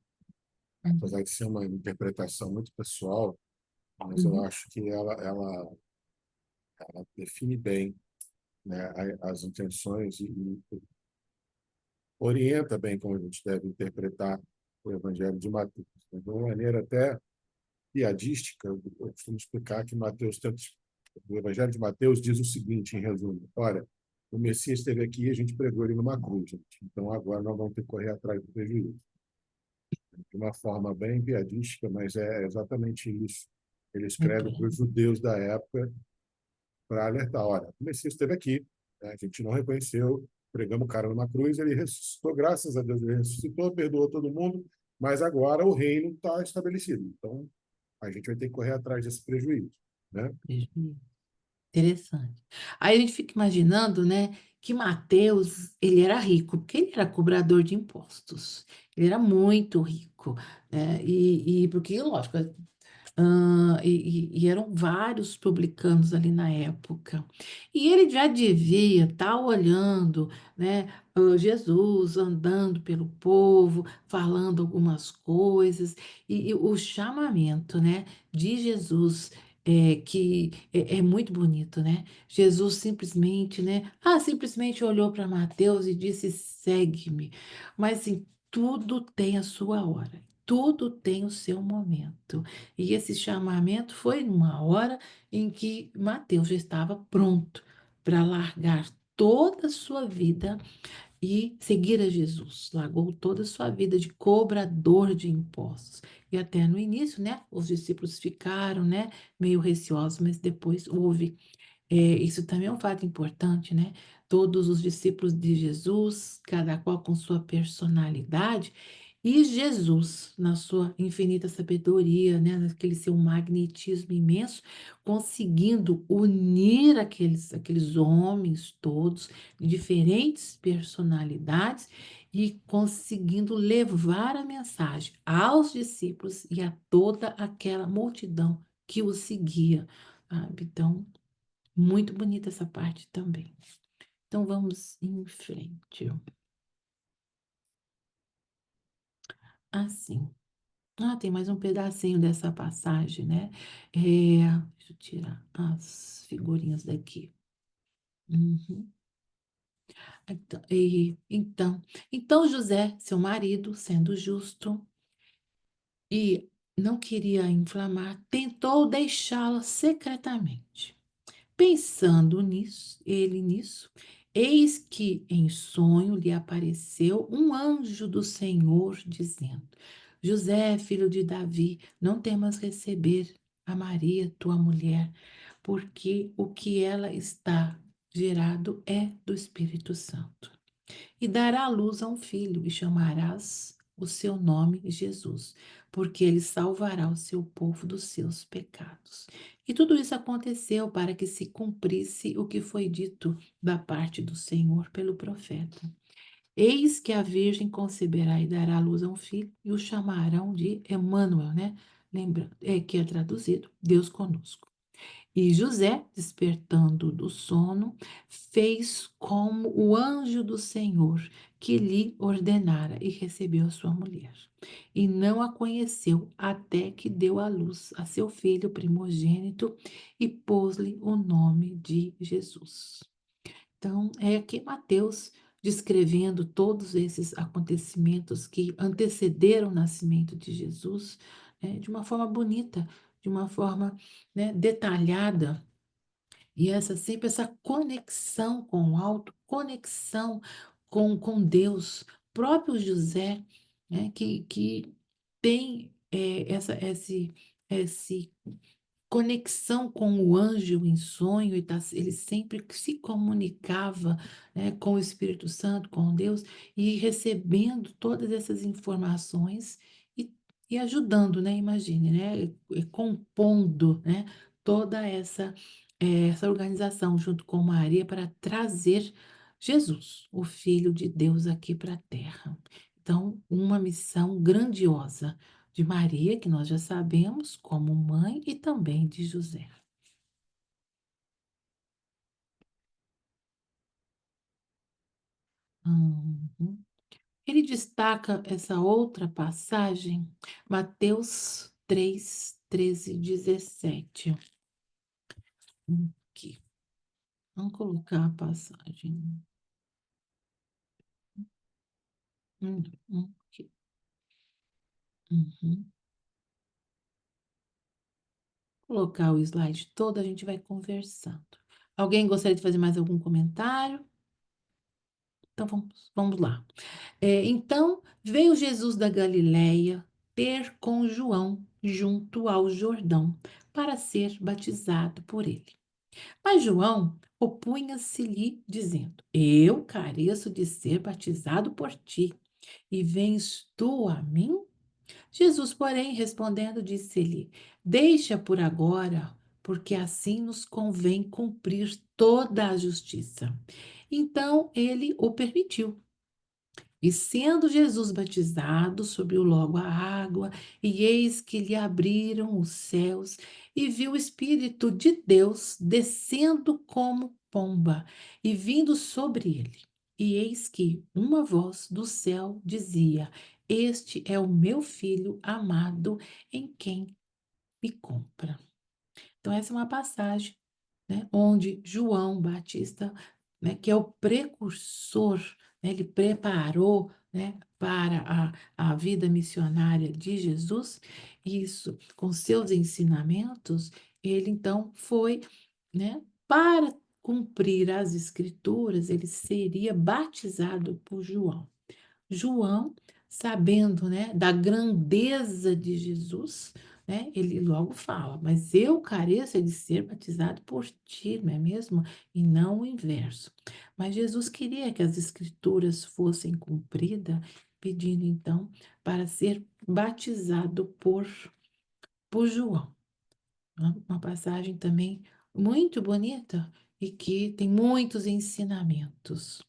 Uhum. apesar de ser uma interpretação muito pessoal, mas eu Uhum. acho que ela define bem, né, as intenções e orienta bem como a gente deve interpretar o Evangelho de Mateus. De uma maneira até piadística, eu costumo explicar que o Evangelho de Mateus diz o seguinte, em resumo: olha, o Messias esteve aqui e a gente pregou ele numa cruz, gente. Então agora nós vamos ter que correr atrás do prejuízo. De uma forma bem piadística, mas é exatamente isso. Ele escreve para os Entendo. judeus da época para alertar: olha, o Messias esteve aqui, né? A gente não reconheceu, pregamos o cara numa cruz, ele ressuscitou, graças a Deus ele ressuscitou, perdoou todo mundo, mas agora o reino está estabelecido. Então, a gente vai ter que correr atrás desse prejuízo, né? Prejuízo. Interessante. Aí a gente fica imaginando, né, que Mateus, ele era rico, porque ele era cobrador de impostos. Ele era muito rico, né? E porque, lógico, e eram vários publicanos ali na época. E ele já devia estar olhando, né, Jesus andando pelo povo, falando algumas coisas, e o chamamento, né, de Jesus. Que é muito bonito, né? Jesus simplesmente, né? Simplesmente olhou para Mateus e disse: segue-me. Mas assim, tudo tem a sua hora, tudo tem o seu momento. E esse chamamento foi numa hora em que Mateus já estava pronto para largar toda a sua vida e seguir a Jesus. Largou toda a sua vida de cobrador de impostos. E até no início, né, os discípulos ficaram, né, meio receosos, mas depois houve. Isso também é um fato importante, né? Todos os discípulos de Jesus, cada qual com sua personalidade, E Jesus, na sua infinita sabedoria, né, naquele seu magnetismo imenso, conseguindo unir aqueles homens todos, de diferentes personalidades, e conseguindo levar a mensagem aos discípulos e a toda aquela multidão que o seguia, sabe? Então, muito bonita essa parte também. Então, vamos em frente. Assim. Tem mais um pedacinho dessa passagem, né? Deixa eu tirar as figurinhas daqui. Uhum. Então José, seu marido, sendo justo e não queria inflamar, tentou deixá-la secretamente. Pensando nisso, eis que em sonho lhe apareceu um anjo do Senhor, dizendo: José, filho de Davi, não temas receber a Maria, tua mulher, porque o que ela está gerado é do Espírito Santo. E dará à luz a um filho, e chamarás o seu nome Jesus, porque ele salvará o seu povo dos seus pecados. E tudo isso aconteceu para que se cumprisse o que foi dito da parte do Senhor pelo profeta. Eis que a Virgem conceberá e dará à luz a um filho, e o chamarão de Emanuel, né? Lembra, que é traduzido Deus conosco. E José, despertando do sono, fez como o anjo do Senhor que lhe ordenara e recebeu a sua mulher. E não a conheceu até que deu à luz a seu filho primogênito e pôs-lhe o nome de Jesus. Então, é aqui Mateus descrevendo todos esses acontecimentos que antecederam o nascimento de Jesus, né, de uma forma bonita, de uma forma, né, detalhada, e sempre essa conexão com o alto, conexão com Deus, próprio José, né, que tem esse conexão com o anjo em sonho, ele sempre se comunicava, né, com o Espírito Santo, com Deus, e recebendo todas essas informações e ajudando, né, imagine, né, compondo, né, toda essa organização junto com Maria para trazer Jesus, o Filho de Deus, aqui para a Terra. Então, uma missão grandiosa de Maria, que nós já sabemos, como mãe, e também de José. Uhum. Ele destaca essa outra passagem, Mateus 3, 13, 17. Aqui. Vamos colocar a passagem. Aqui. Uhum. Colocar o slide todo, a gente vai conversando. Alguém gostaria de fazer mais algum comentário? Então vamos lá. Então veio Jesus da Galileia ter com João junto ao Jordão para ser batizado por ele. Mas João opunha-se-lhe, dizendo: Eu careço de ser batizado por ti, e vens tu a mim? Jesus, porém, respondendo, disse-lhe: Deixa por agora, porque assim nos convém cumprir toda a justiça. Então ele o permitiu. E sendo Jesus batizado, subiu logo a água, e eis que lhe abriram os céus, e viu o Espírito de Deus descendo como pomba e vindo sobre ele. E eis que uma voz do céu dizia: Este é o meu filho amado, em quem me compra. Então, essa é uma passagem, né, onde João Batista, né, que é o precursor, né, ele preparou, né, para a vida missionária de Jesus, isso, com seus ensinamentos, ele então foi, né, para cumprir as escrituras, ele seria batizado por João. João, sabendo, né, da grandeza de Jesus, né, ele logo fala: Mas eu careço de ser batizado por ti, não é mesmo? E não o inverso. Mas Jesus queria que as escrituras fossem cumpridas pedindo então para ser batizado por João. Uma passagem também muito bonita e que tem muitos ensinamentos.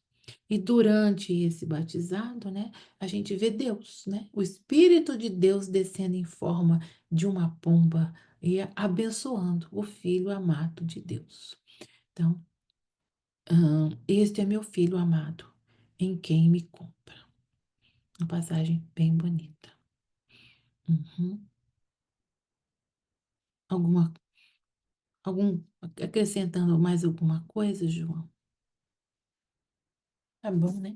E durante esse batizado, né, a gente vê Deus, né, o Espírito de Deus descendo em forma de uma pomba e abençoando o Filho amado de Deus. Então, este é meu filho amado, em quem me compra. Uma passagem bem bonita. Uhum. Alguma, acrescentando mais alguma coisa, João? Tá bom, né?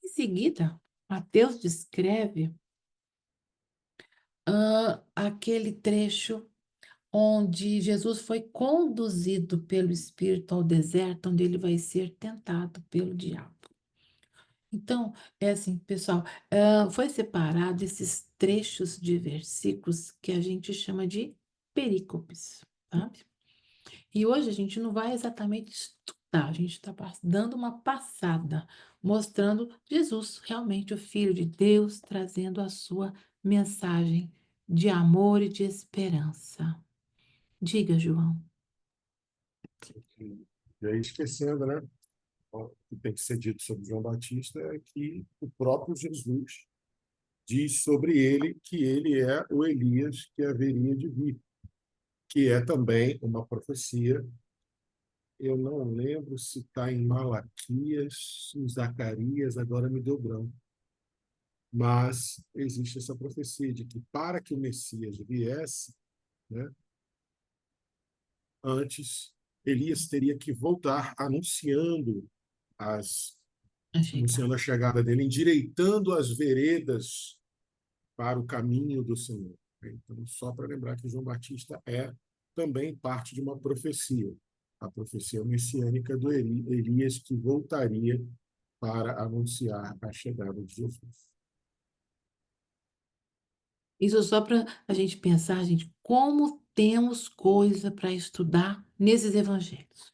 Em seguida, Mateus descreve aquele trecho onde Jesus foi conduzido pelo Espírito ao deserto, onde ele vai ser tentado pelo diabo. Então, é assim, pessoal, foi separado esses trechos de versículos que a gente chama de perícopes, sabe? E hoje a gente não vai exatamente estudar, a gente está dando uma passada, mostrando Jesus, realmente o Filho de Deus, trazendo a sua mensagem de amor e de esperança. Diga, João. E aí, esquecendo, né? O que tem que ser dito sobre João Batista é que o próprio Jesus diz sobre ele que ele é o Elias que haveria de vir, que é também uma profecia. Eu não lembro se está em Malaquias, em Zacarias, agora me deu branco. Mas existe essa profecia de que para que o Messias viesse, né, antes Elias teria que voltar as, A chegar. anunciando a chegada dele, endireitando as veredas para o caminho do Senhor. Então, só para lembrar que João Batista é também parte de uma profecia, a profecia messiânica do Elias que voltaria para anunciar a chegada de Jesus. Isso só para a gente pensar, gente, como temos coisa para estudar nesses evangelhos.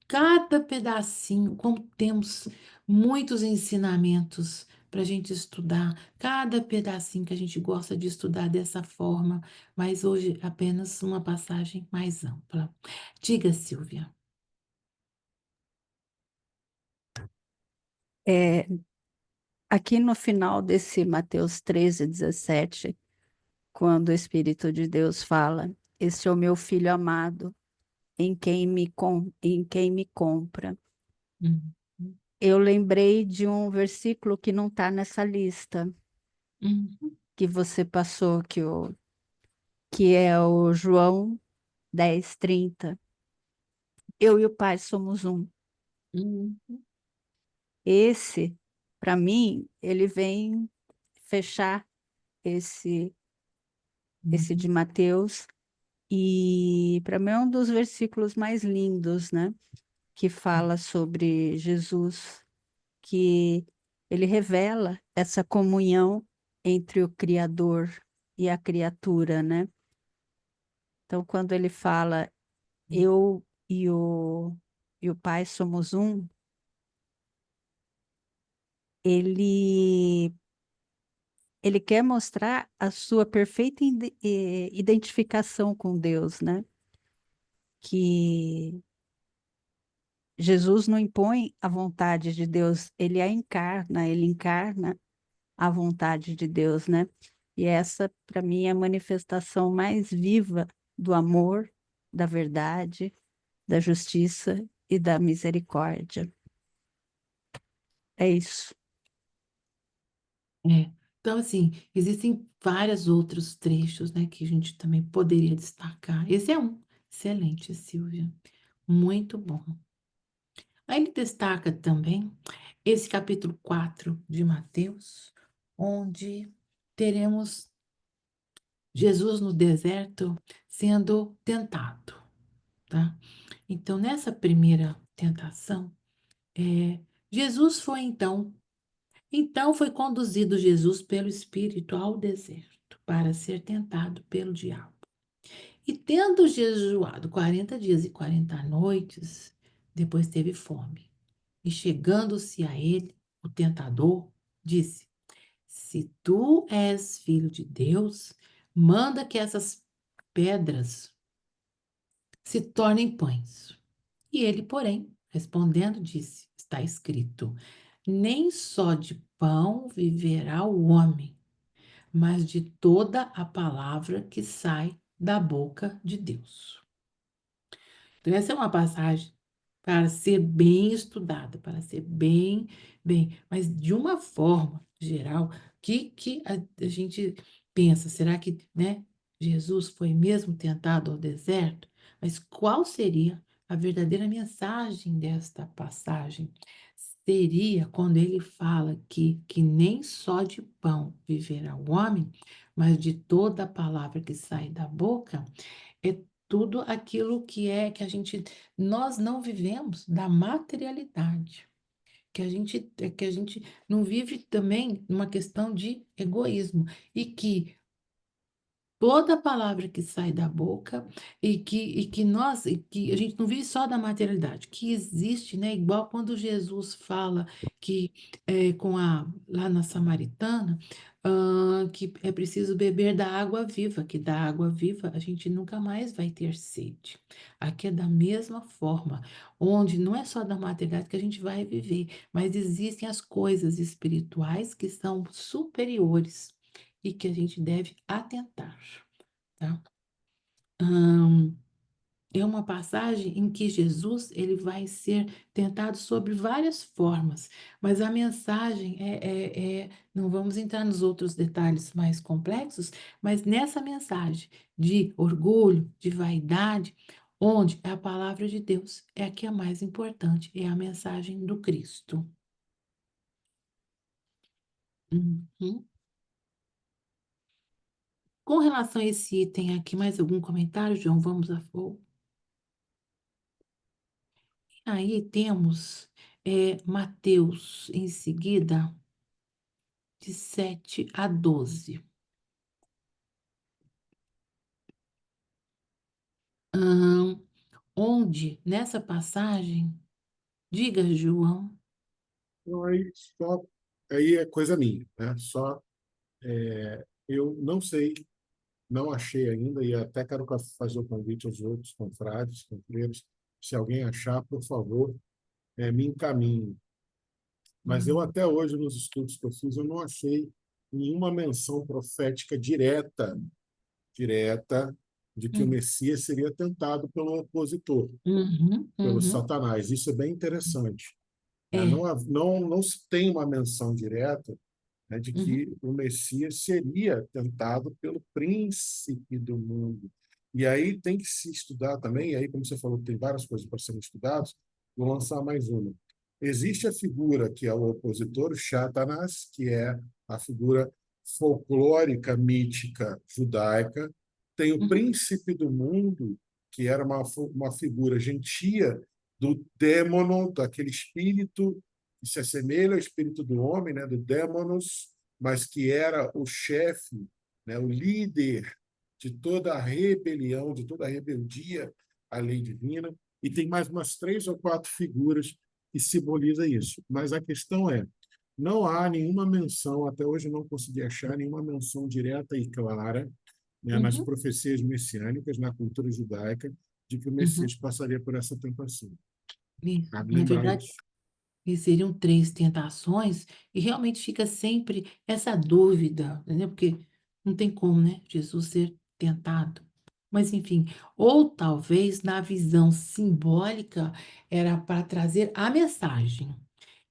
Cada pedacinho, como temos muitos ensinamentos para a gente estudar, cada pedacinho que a gente gosta de estudar dessa forma, mas hoje apenas uma passagem mais ampla. Diga, Silvia. É, aqui no final desse Mateus 13:17, quando o Espírito de Deus fala, esse é o meu filho amado, em quem me compra. Uhum, Eu lembrei de um versículo que não está nessa lista uhum, que você passou, que é o João 10:30. Eu e o Pai somos um. uhum, Esse, para mim, ele vem fechar esse de uhum. Mateus, e para mim é um dos versículos mais lindos, né? Que fala sobre Jesus, que ele revela essa comunhão entre o Criador e a criatura, né? Então, quando ele fala, eu e o Pai somos um, ele, ele quer mostrar a sua perfeita identificação com Deus, né? Que Jesus não impõe a vontade de Deus, ele encarna a vontade de Deus, né? E essa, para mim, é a manifestação mais viva do amor, da verdade, da justiça e da misericórdia. É isso. É. Então, assim, existem vários outros trechos, né, que a gente também poderia destacar. Esse é um. Excelente, Silvia. Muito bom. Aí ele destaca também esse capítulo 4 de Mateus, onde teremos Jesus no deserto sendo tentado, tá? Então, nessa primeira tentação, Jesus foi então foi conduzido Jesus pelo Espírito ao deserto para ser tentado pelo diabo. E tendo jejuado 40 dias e 40 noites, depois teve fome. E chegando-se a ele, o tentador, disse: Se tu és filho de Deus, manda que essas pedras se tornem pães. E ele, porém, respondendo, disse: Está escrito: Nem só de pão viverá o homem, mas de toda a palavra que sai da boca de Deus. Então, essa é uma passagem para ser bem estudada, para ser mas de uma forma geral, que a gente pensa, será que, né, Jesus foi mesmo tentado ao deserto? Mas qual seria a verdadeira mensagem desta passagem? Seria quando ele fala que nem só de pão viverá o homem, mas de toda a palavra que sai da boca, é tudo aquilo que nós não vivemos da materialidade, que a gente não vive também numa questão de egoísmo e que toda palavra que sai da boca e que a gente não vive só da materialidade, que existe, né? Igual quando Jesus fala que lá na Samaritana, que é preciso beber da água viva, que da água viva a gente nunca mais vai ter sede. Aqui é da mesma forma, onde não é só da materialidade que a gente vai viver, mas existem as coisas espirituais que são superiores e que a gente deve atentar, tá? É uma passagem em que Jesus ele vai ser tentado sobre várias formas, mas a mensagem não vamos entrar nos outros detalhes mais complexos, mas nessa mensagem de orgulho, de vaidade, onde a palavra de Deus é a que é mais importante, é a mensagem do Cristo. Uhum. Com relação a esse item aqui, mais algum comentário, João? Vamos a fogo. Aí temos Mateus em seguida, de 7 a 12. Ahn, onde, nessa passagem, diga, João. Então, aí é coisa minha, né? Eu não sei, não achei ainda, e até quero fazer o convite aos outros confrades, confreiros, se alguém achar, por favor, me encaminhe. Mas eu até hoje, nos estudos que eu fiz, eu não achei nenhuma menção profética direta, de que o Hum, Messias seria tentado pelo opositor, uhum, pelo uhum, Satanás. Isso é bem interessante, né? é, Não se tem uma menção direta, né, de uhum, que o Messias seria tentado pelo príncipe do mundo. E aí tem que se estudar também, e aí, como você falou, tem várias coisas para serem estudadas, vou lançar mais uma. Existe a figura que é o opositor, o Satanás, que é a figura folclórica, mítica, judaica. Tem o uhum, príncipe do mundo, que era uma figura gentia do dêmono, daquele espírito que se assemelha ao espírito do homem, né, do démonos, mas que era o chefe, né, o líder de toda a rebelião, de toda a rebeldia à lei divina. E tem mais umas 3 ou 4 figuras que simbolizam isso. Mas a questão é, não há nenhuma menção, até hoje não consegui achar nenhuma menção direta e clara, né, nas uhum, profecias messiânicas, na cultura judaica, de que o uhum. Messias passaria por essa tentação. Isso, Cabe na lembrar verdade, isso. e seriam 3 tentações, e realmente fica sempre essa dúvida, entendeu? Porque não tem como, né? Jesus ser tentado. Mas, enfim, ou talvez na visão simbólica era para trazer a mensagem,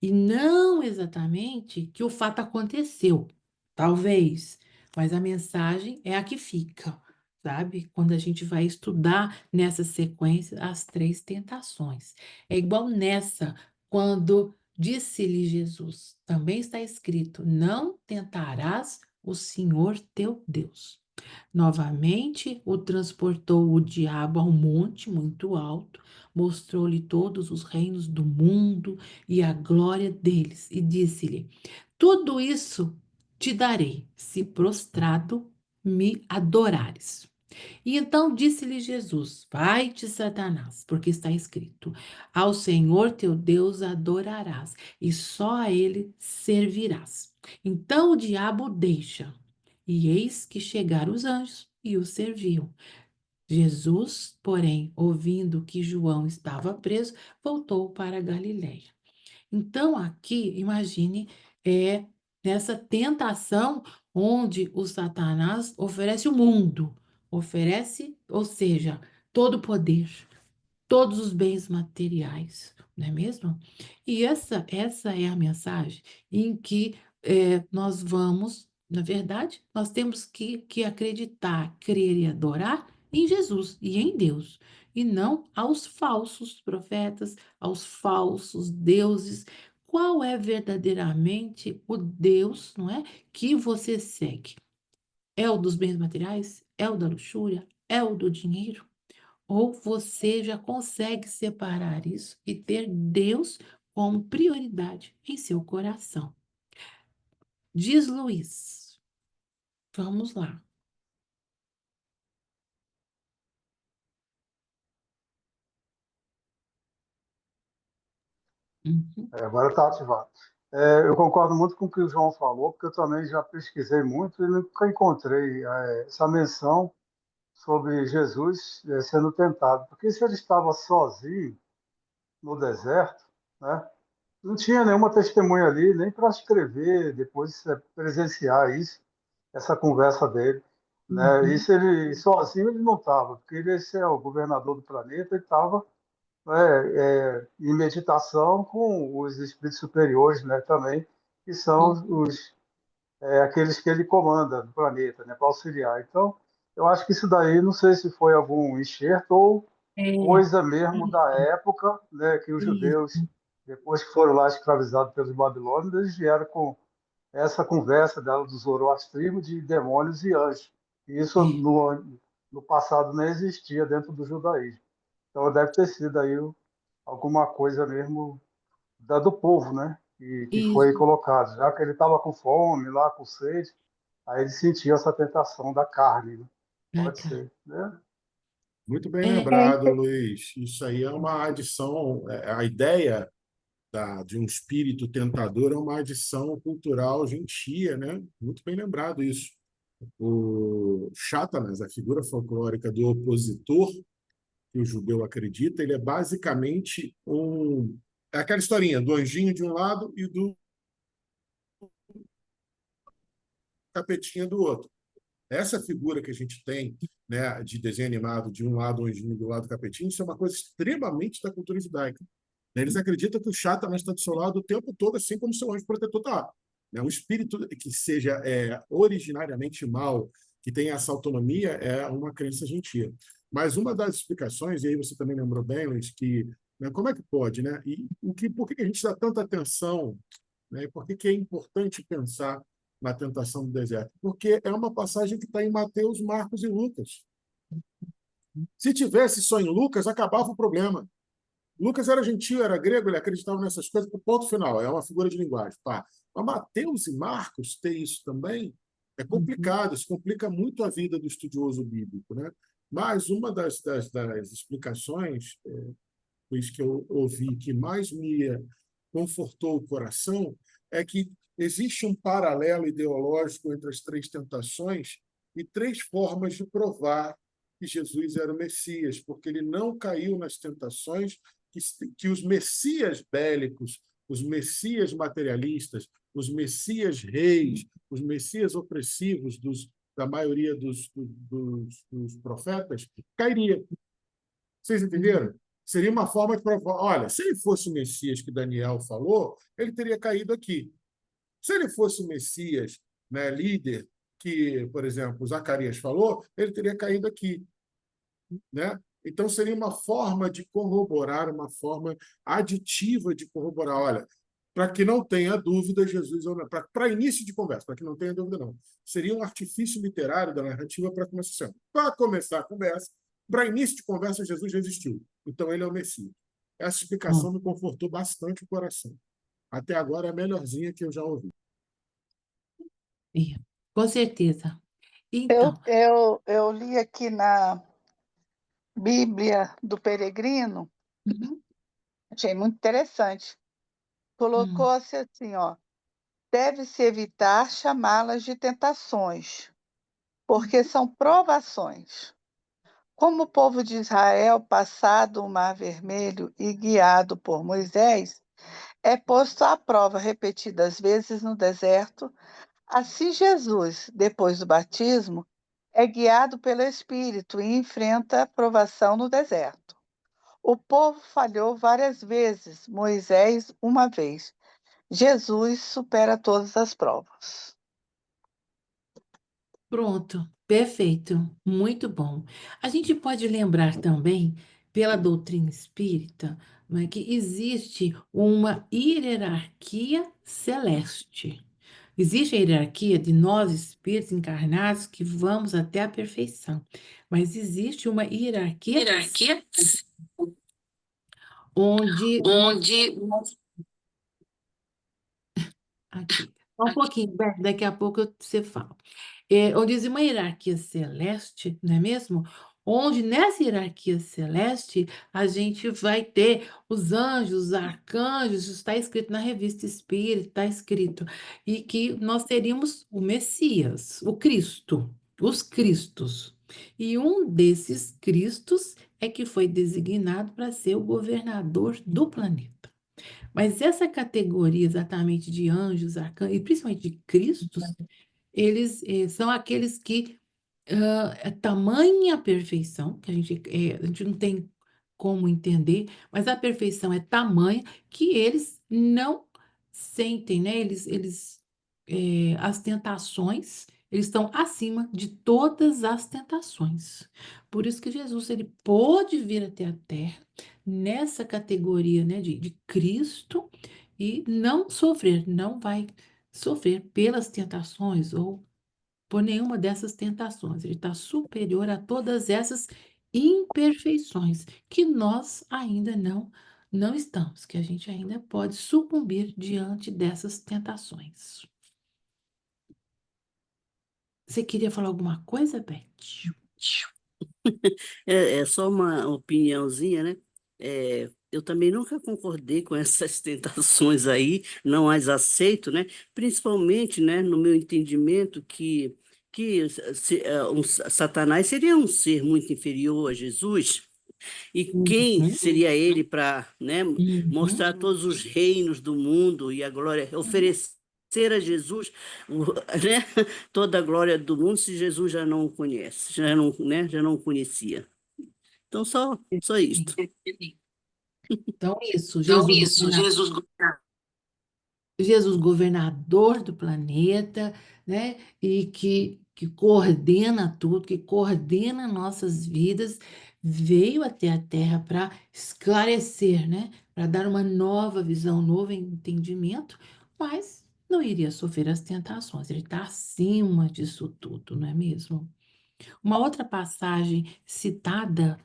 e não exatamente que o fato aconteceu. Talvez, mas a mensagem é a que fica, sabe? Quando a gente vai estudar nessa sequência as 3 tentações. É igual nessa, quando disse-lhe Jesus, também está escrito: Não tentarás o Senhor teu Deus. Novamente o transportou o diabo ao monte muito alto, mostrou-lhe todos os reinos do mundo e a glória deles, e disse-lhe: Tudo isso te darei, se prostrado me adorares. E então disse-lhe Jesus: Vai-te, Satanás, porque está escrito: Ao Senhor teu Deus adorarás, e só a ele servirás. Então o diabo o deixa, e eis que chegaram os anjos e o serviam. Jesus, porém, ouvindo que João estava preso, voltou para a Galiléia. Então, aqui, imagine, é nessa tentação onde o Satanás oferece o mundo, oferece, ou seja, todo o poder, todos os bens materiais, não é mesmo? E essa é a mensagem em que nós vamos, na verdade, nós temos que acreditar, crer e adorar em Jesus e em Deus, e não aos falsos profetas, aos falsos deuses. Qual é verdadeiramente o Deus, não é, que você segue? É o dos bens materiais? É o da luxúria? É o do dinheiro? Ou você já consegue separar isso e ter Deus como prioridade em seu coração? Diz Luiz. Vamos lá. Uhum, Agora está ativado. Eu concordo muito com o que o João falou, porque eu também já pesquisei muito e nunca encontrei essa menção sobre Jesus sendo tentado. Porque se ele estava sozinho no deserto, né, não tinha nenhuma testemunha ali, nem para escrever, depois presenciar isso, essa conversa dele. Né? uhum, Isso ele sozinho ele não estava, porque ele esse é o governador do planeta e estava em meditação com os espíritos superiores, né, também, que são uhum. aqueles que ele comanda no planeta, né, para auxiliar. Então, eu acho que isso daí, não sei se foi algum enxerto ou É, coisa mesmo da época, né, que os judeus, isso. depois que foram lá escravizados pelos babilônios, eles vieram com essa conversa dela do zoroastrismo de demônios e anjos. E isso É, no passado não existia dentro do judaísmo. Então deve ter sido aí alguma coisa mesmo do povo, né? Que foi isso. colocado. Já que ele estava com fome, lá com sede, aí ele sentiu essa tentação da carne, né? Ah, Pode cara. ser, né? Muito bem É, lembrado, Luiz. Isso aí é uma adição, a ideia de um espírito tentador é uma adição cultural gentia, né? Muito bem lembrado isso. O Chátanas, a figura folclórica do opositor que o judeu acredita, ele é basicamente é aquela historinha do anjinho de um lado e do capetinha do outro. Essa figura que a gente tem, né, de desenho animado, de um lado o anjinho do lado o capetinho, isso é uma coisa extremamente da cultura judaica. Eles acreditam que o Chátanas está do seu lado o tempo todo, assim como seu anjo protetor está. Um espírito que seja originariamente mal, que tenha essa autonomia, é uma crença gentia. Mas uma das explicações, e aí você também lembrou bem, Luiz, que como é que pode, né? E por que a gente dá tanta atenção, né? E por que é importante pensar na tentação do deserto? Porque é uma passagem que está em Mateus, Marcos e Lucas. Se tivesse só em Lucas, acabava o problema. Lucas era gentil, era grego, ele acreditava nessas coisas, ponto final, é uma figura de linguagem. Pá. Mas Mateus e Marcos ter isso também é uhum, complicado, isso complica muito a vida do estudioso bíblico. Né? Mas uma das explicações, isso que eu ouvi, que mais me confortou o coração, é que existe um paralelo ideológico entre as três tentações e três formas de provar que Jesus era o Messias, porque ele não caiu nas tentações que os messias bélicos, os messias materialistas, os messias reis, os messias opressivos da maioria dos profetas, cairiam. Vocês uhum. entenderam? Seria uma forma de provar, olha, se ele fosse o Messias que Daniel falou, ele teria caído aqui. Se ele fosse o Messias, né, líder, que, por exemplo, Zacarias falou, ele teria caído aqui. Né? Então, seria uma forma de corroborar, uma forma aditiva de corroborar. Olha, para que não tenha dúvida, Jesus, para início de conversa, para que não tenha dúvida, não. Seria um artifício literário da narrativa para começar. Para começar a conversa, para início de conversa, Jesus já existiu. Então, ele é o Messias. Essa Bom, explicação me confortou bastante o coração. Até agora é a melhorzinha que eu já ouvi. é, com certeza. Então, Eu li aqui na Bíblia do Peregrino, uhum, achei muito interessante. hum, Colocou-se assim, ó, deve-se evitar chamá-las de tentações, porque uhum. são provações. Como o povo de Israel, passado o Mar Vermelho e guiado por Moisés, é posto à prova repetidas vezes no deserto, assim Jesus, depois do batismo, é guiado pelo Espírito e enfrenta a provação no deserto. O povo falhou várias vezes, Moisés uma vez. Jesus supera todas as provas. Pronto, perfeito, muito bom. A gente pode lembrar também, pela doutrina espírita, né, que existe uma hierarquia celeste. Existe a hierarquia de nós, espíritos encarnados, que vamos até a perfeição. Mas existe uma hierarquia Hierarquia onde onde aqui. Só um pouquinho, Beto, daqui a pouco você fala. Onde existe uma hierarquia celeste, não é mesmo? Onde nessa hierarquia celeste a gente vai ter os anjos, os arcanjos, isso está escrito na revista Espírita, está escrito, e que nós teríamos o Messias, o Cristo, os Cristos. E um desses Cristos é que foi designado para ser o governador do planeta. Mas essa categoria exatamente de anjos, arcanjos, e principalmente de Cristos, eles são aqueles que é tamanha perfeição, que a gente não tem como entender, mas a perfeição é tamanha que eles não sentem, né? As tentações, eles estão acima de todas as tentações. Por isso que Jesus, ele pôde vir até a Terra, nessa categoria, né, de Cristo, e não sofrer, não vai sofrer pelas tentações ou por nenhuma dessas tentações. Ele está superior a todas essas imperfeições que nós ainda não estamos, que a gente ainda pode sucumbir diante dessas tentações. Você queria falar alguma coisa, Beth? é só uma opiniãozinha, né? Eu também nunca concordei com essas tentações aí, não as aceito, né? Principalmente, né, no meu entendimento que Satanás seria um ser muito inferior a Jesus. E quem Uhum, seria ele para, né, uhum. mostrar todos os reinos do mundo e a glória, oferecer a Jesus, né, toda a glória do mundo se Jesus já não o conhece, já não, né, já não o conhecia. Então, só isto. Então, isso, Então, isso, Jesus. Jesus governador do planeta, né? E que coordena tudo, que coordena nossas vidas, veio até a Terra para esclarecer, né? Para dar uma nova visão, um novo entendimento, mas não iria sofrer as tentações. Ele está acima disso tudo, não é mesmo? Uma outra passagem citada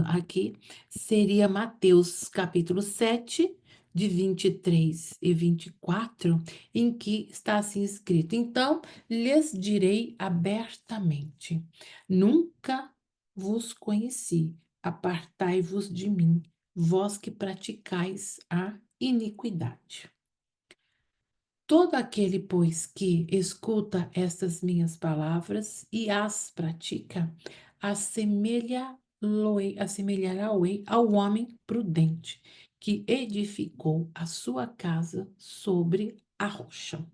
aqui seria Mateus capítulo 7, de 23 e 24, em que está assim escrito: Então lhes direi abertamente: Nunca vos conheci, apartai-vos de mim, vós que praticais a iniquidade. Todo aquele, pois, que escuta estas minhas palavras e as pratica, assemelhará-o-ei ao homem prudente, que edificou a sua casa sobre a rocha.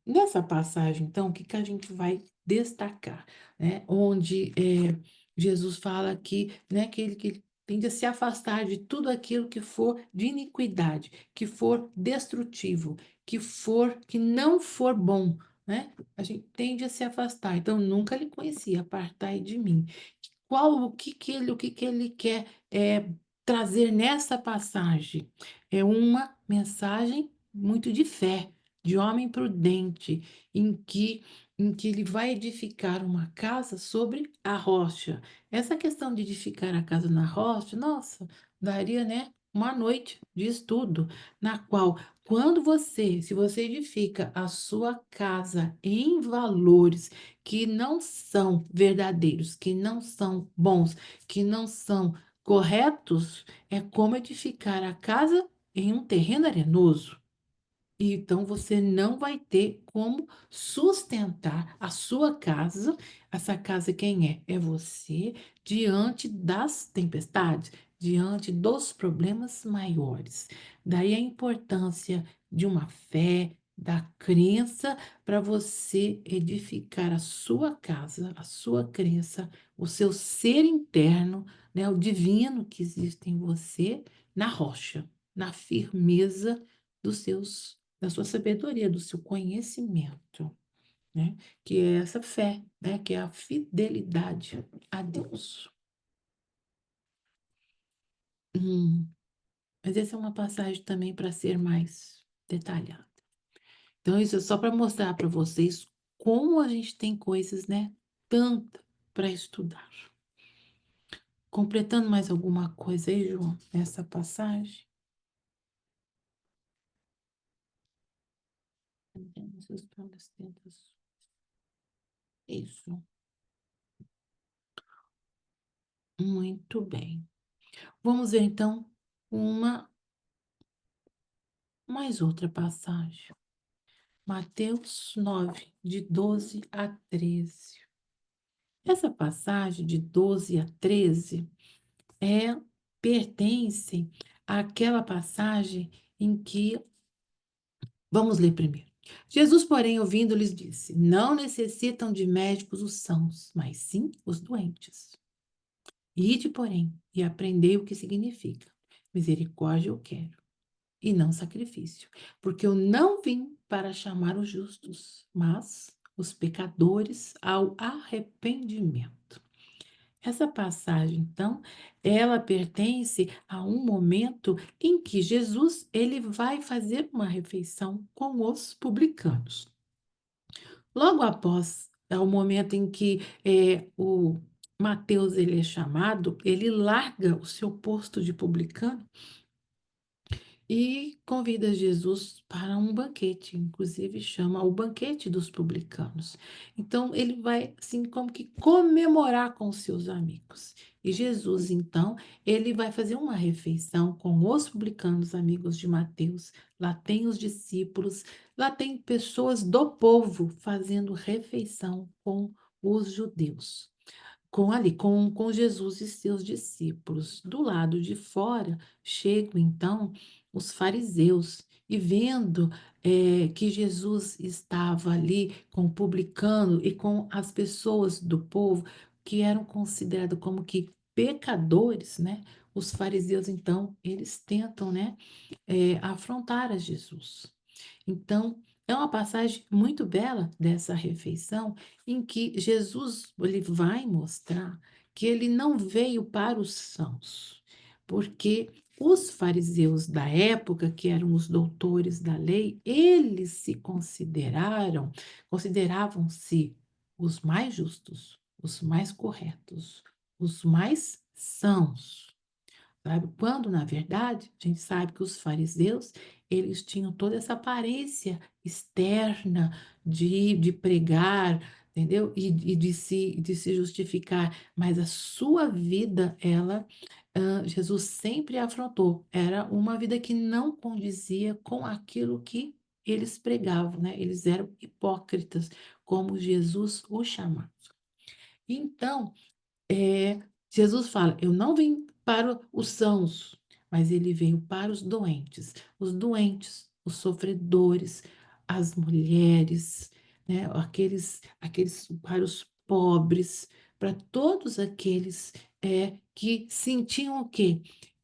Nessa passagem, então, o que a gente vai destacar, né? Onde Jesus fala né, que ele tende a se afastar de tudo aquilo que for de iniquidade, que for destrutivo, que não for bom, né? A gente tende a se afastar. Então, nunca lhe conhecia, apartai de mim. O que que ele quer trazer nessa passagem? É uma mensagem muito de fé, de homem prudente, em que ele vai edificar uma casa sobre a rocha. Essa questão de edificar a casa na rocha, nossa, daria, né, uma noite de estudo, na qual Se você edifica a sua casa em valores que não são verdadeiros, que não são bons, que não são corretos, é como edificar a casa em um terreno arenoso. E então você não vai ter como sustentar a sua casa. Essa casa quem é? É você diante das tempestades, diante dos problemas maiores. Daí a importância de uma fé, da crença, para você edificar a sua casa, a sua crença, o seu ser interno, né, o divino que existe em você, na rocha, na firmeza dos seus da sua sabedoria, do seu conhecimento, né? Que é essa fé, né? Que é a fidelidade a Deus. Mas essa é uma passagem também para ser mais detalhada. Então, isso é só para mostrar para vocês como a gente tem coisas, né? Tanta para estudar. Completando mais alguma coisa aí, João, nessa passagem? Isso. Muito bem. Vamos ver então mais outra passagem. Mateus 9, de 12 a 13. Essa passagem de 12 a 13 pertence àquela passagem em que, vamos ler primeiro. Jesus, porém, ouvindo, lhes disse: Não necessitam de médicos os sãos, mas sim os doentes. Ide, porém, e aprendei o que significa. Misericórdia eu quero, e não sacrifício, porque eu não vim para chamar os justos, mas os pecadores ao arrependimento. Essa passagem, então, ela pertence a um momento em que Jesus ele vai fazer uma refeição com os publicanos. Logo após o momento em que o Mateus ele é chamado, ele larga o seu posto de publicano e convida Jesus para um banquete, inclusive chama o banquete dos publicanos. Então ele vai assim como que comemorar com os seus amigos. E Jesus então, ele vai fazer uma refeição com os publicanos, amigos de Mateus. Lá tem os discípulos, lá tem pessoas do povo fazendo refeição com os judeus com Jesus e seus discípulos. Do lado de fora, chegam então os fariseus e vendo que Jesus estava ali com o publicano e com as pessoas do povo que eram considerados como que pecadores, né? Os fariseus, então, eles tentam, né, afrontar a Jesus. Então, é uma passagem muito bela dessa refeição, em que Jesus ele vai mostrar que ele não veio para os sãos, porque os fariseus da época, que eram os doutores da lei, eles consideravam-se os mais justos, os mais corretos, os mais sãos. Sabe? Quando, na verdade, a gente sabe que os fariseus, eles tinham toda essa aparência externa de pregar, entendeu? E de se justificar, mas a sua vida, Jesus sempre afrontou. Era uma vida que não condizia com aquilo que eles pregavam, né? Eles eram hipócritas, como Jesus os chamava. Então, Jesus fala: Eu não vim para os sãos, mas ele veio para os doentes, os sofredores, as mulheres, né? Aqueles para os pobres, para todos aqueles que sentiam o quê?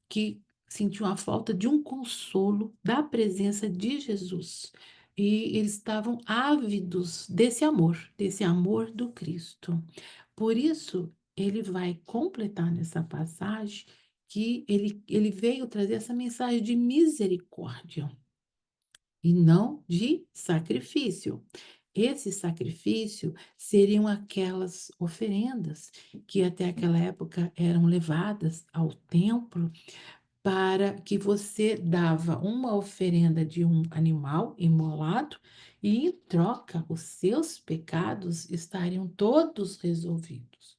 Que sentiam a falta de um consolo da presença de Jesus. E eles estavam ávidos desse amor do Cristo. Por isso, ele vai completar nessa passagem que ele veio trazer essa mensagem de misericórdia e não de sacrifício. Esse sacrifício seriam aquelas oferendas que até aquela época eram levadas ao templo para que você dava uma oferenda de um animal imolado e, em troca, os seus pecados estariam todos resolvidos.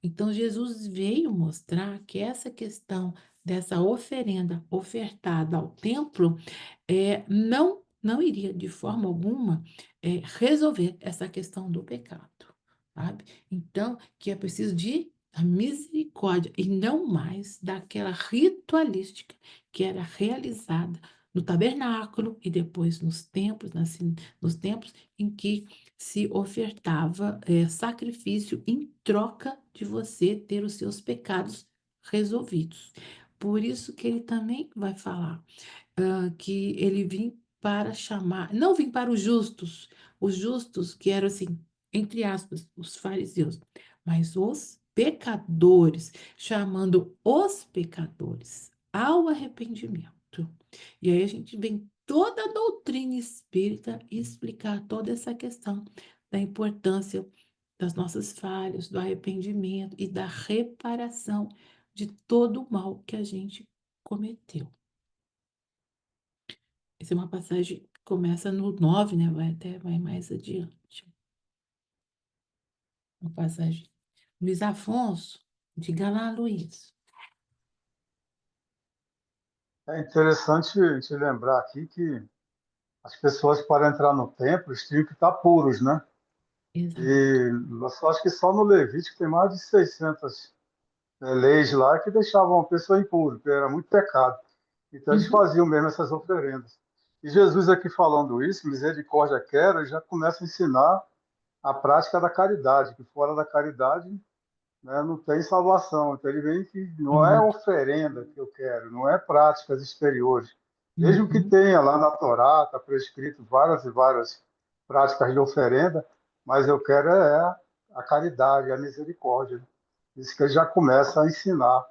Então, Jesus veio mostrar que essa questão dessa oferenda ofertada ao templo não iria de forma alguma resolver essa questão do pecado, sabe? Então, que é preciso de a misericórdia e não mais daquela ritualística que era realizada no tabernáculo e depois nos templos, nos templos em que se ofertava sacrifício em troca de você ter os seus pecados resolvidos. Por isso que ele também vai falar que ele vinha para chamar, não vim para os justos que eram assim, entre aspas, os fariseus, mas os pecadores, chamando os pecadores ao arrependimento. E aí a gente vem toda a doutrina espírita explicar toda essa questão da importância das nossas falhas, do arrependimento e da reparação de todo o mal que a gente cometeu. Essa é uma passagem que começa no 9, né? Vai mais adiante. Uma passagem. Luiz Afonso, diga lá, Luiz. É interessante te lembrar aqui que as pessoas, para entrar no templo, eles tinham que estar puros, né? Exato. E eu só acho que só no Levítico tem mais de 600 leis lá que deixavam a pessoa impura, porque era muito pecado. Então eles Uhum. faziam mesmo essas oferendas. E Jesus aqui falando isso, misericórdia quero, ele já começa a ensinar a prática da caridade, que fora da caridade, né, não tem salvação. Então ele vem que não é Uhum. oferenda que eu quero, não é práticas exteriores. Mesmo que Uhum. tenha lá na Torá, está prescrito várias e várias práticas de oferenda, mas eu quero a caridade, a misericórdia. Isso que ele já começa a ensinar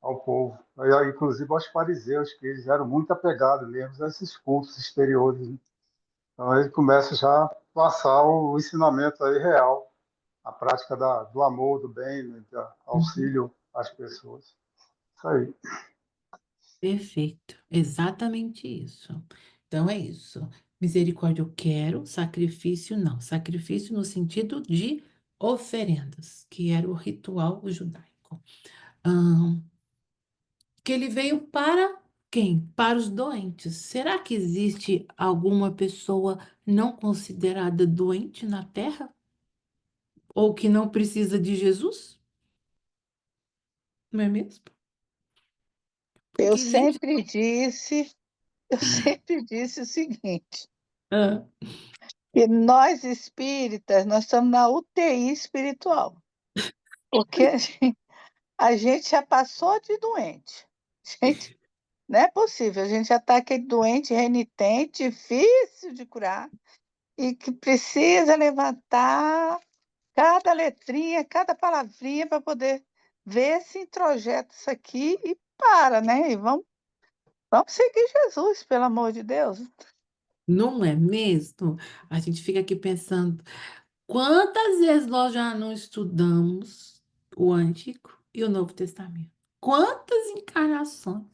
ao povo, aí, inclusive aos fariseus, que eles eram muito apegados mesmo a esses cultos exteriores, né? Então ele começa já a passar o ensinamento aí real, a prática do amor, do bem, né, do Uhum. auxílio às pessoas. Isso aí. Perfeito. Exatamente isso. Então é isso. Misericórdia eu quero, sacrifício não. Sacrifício no sentido de oferendas, que era o ritual judaico. Ahn, que ele veio para quem? Para os doentes. Será que existe alguma pessoa não considerada doente na Terra? Ou que não precisa de Jesus? Não é mesmo? Eu Porque, gente. sempre disse, eu sempre disse o seguinte, Ah, que nós espíritas, nós estamos na UTI espiritual, porque a gente já passou de doente. Gente, não é possível, a gente já está aquele doente renitente, difícil de curar, e que precisa levantar cada letrinha, cada palavrinha para poder ver se introjeta isso aqui e para, né? E vamos seguir Jesus, pelo amor de Deus. não é mesmo? A gente fica aqui pensando, quantas vezes nós já não estudamos o Antigo e o Novo Testamento? Quantas encarnações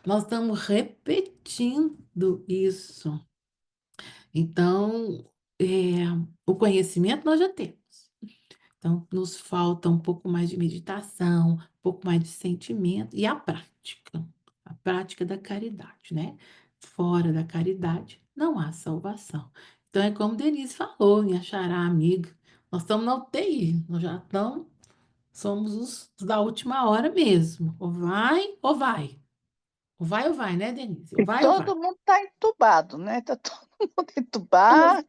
nós estamos repetindo isso? Então, é, o conhecimento nós já temos. Então, nos falta um pouco mais de meditação, um pouco mais de sentimento e a prática da caridade, né? Fora da caridade não há salvação. Então, é como Denise falou, me achará amiga. Nós estamos na UTI, nós já estamos, somos os da última hora mesmo. Ou vai, ou vai. Ou vai, né, Denise? Ou E vai, ou vai. todo mundo está entubado, né? Está todo mundo entubado,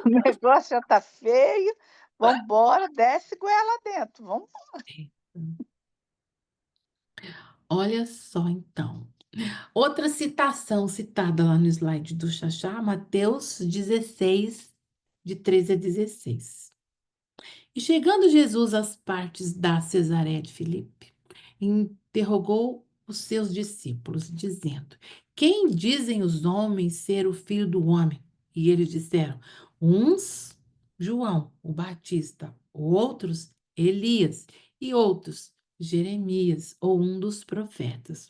o negócio já está feio. Vamos embora, desce goela dentro. Vamos. Olha só, então. Outra citação citada lá no slide do Xaxá, Mateus 16, de 13 a 16. E chegando Jesus às partes da Cesareia de Filipe, interrogou os seus discípulos, dizendo: Quem dizem os homens ser o filho do homem? E eles disseram: Uns, João, o Batista, outros, Elias, e outros, Jeremias, ou um dos profetas.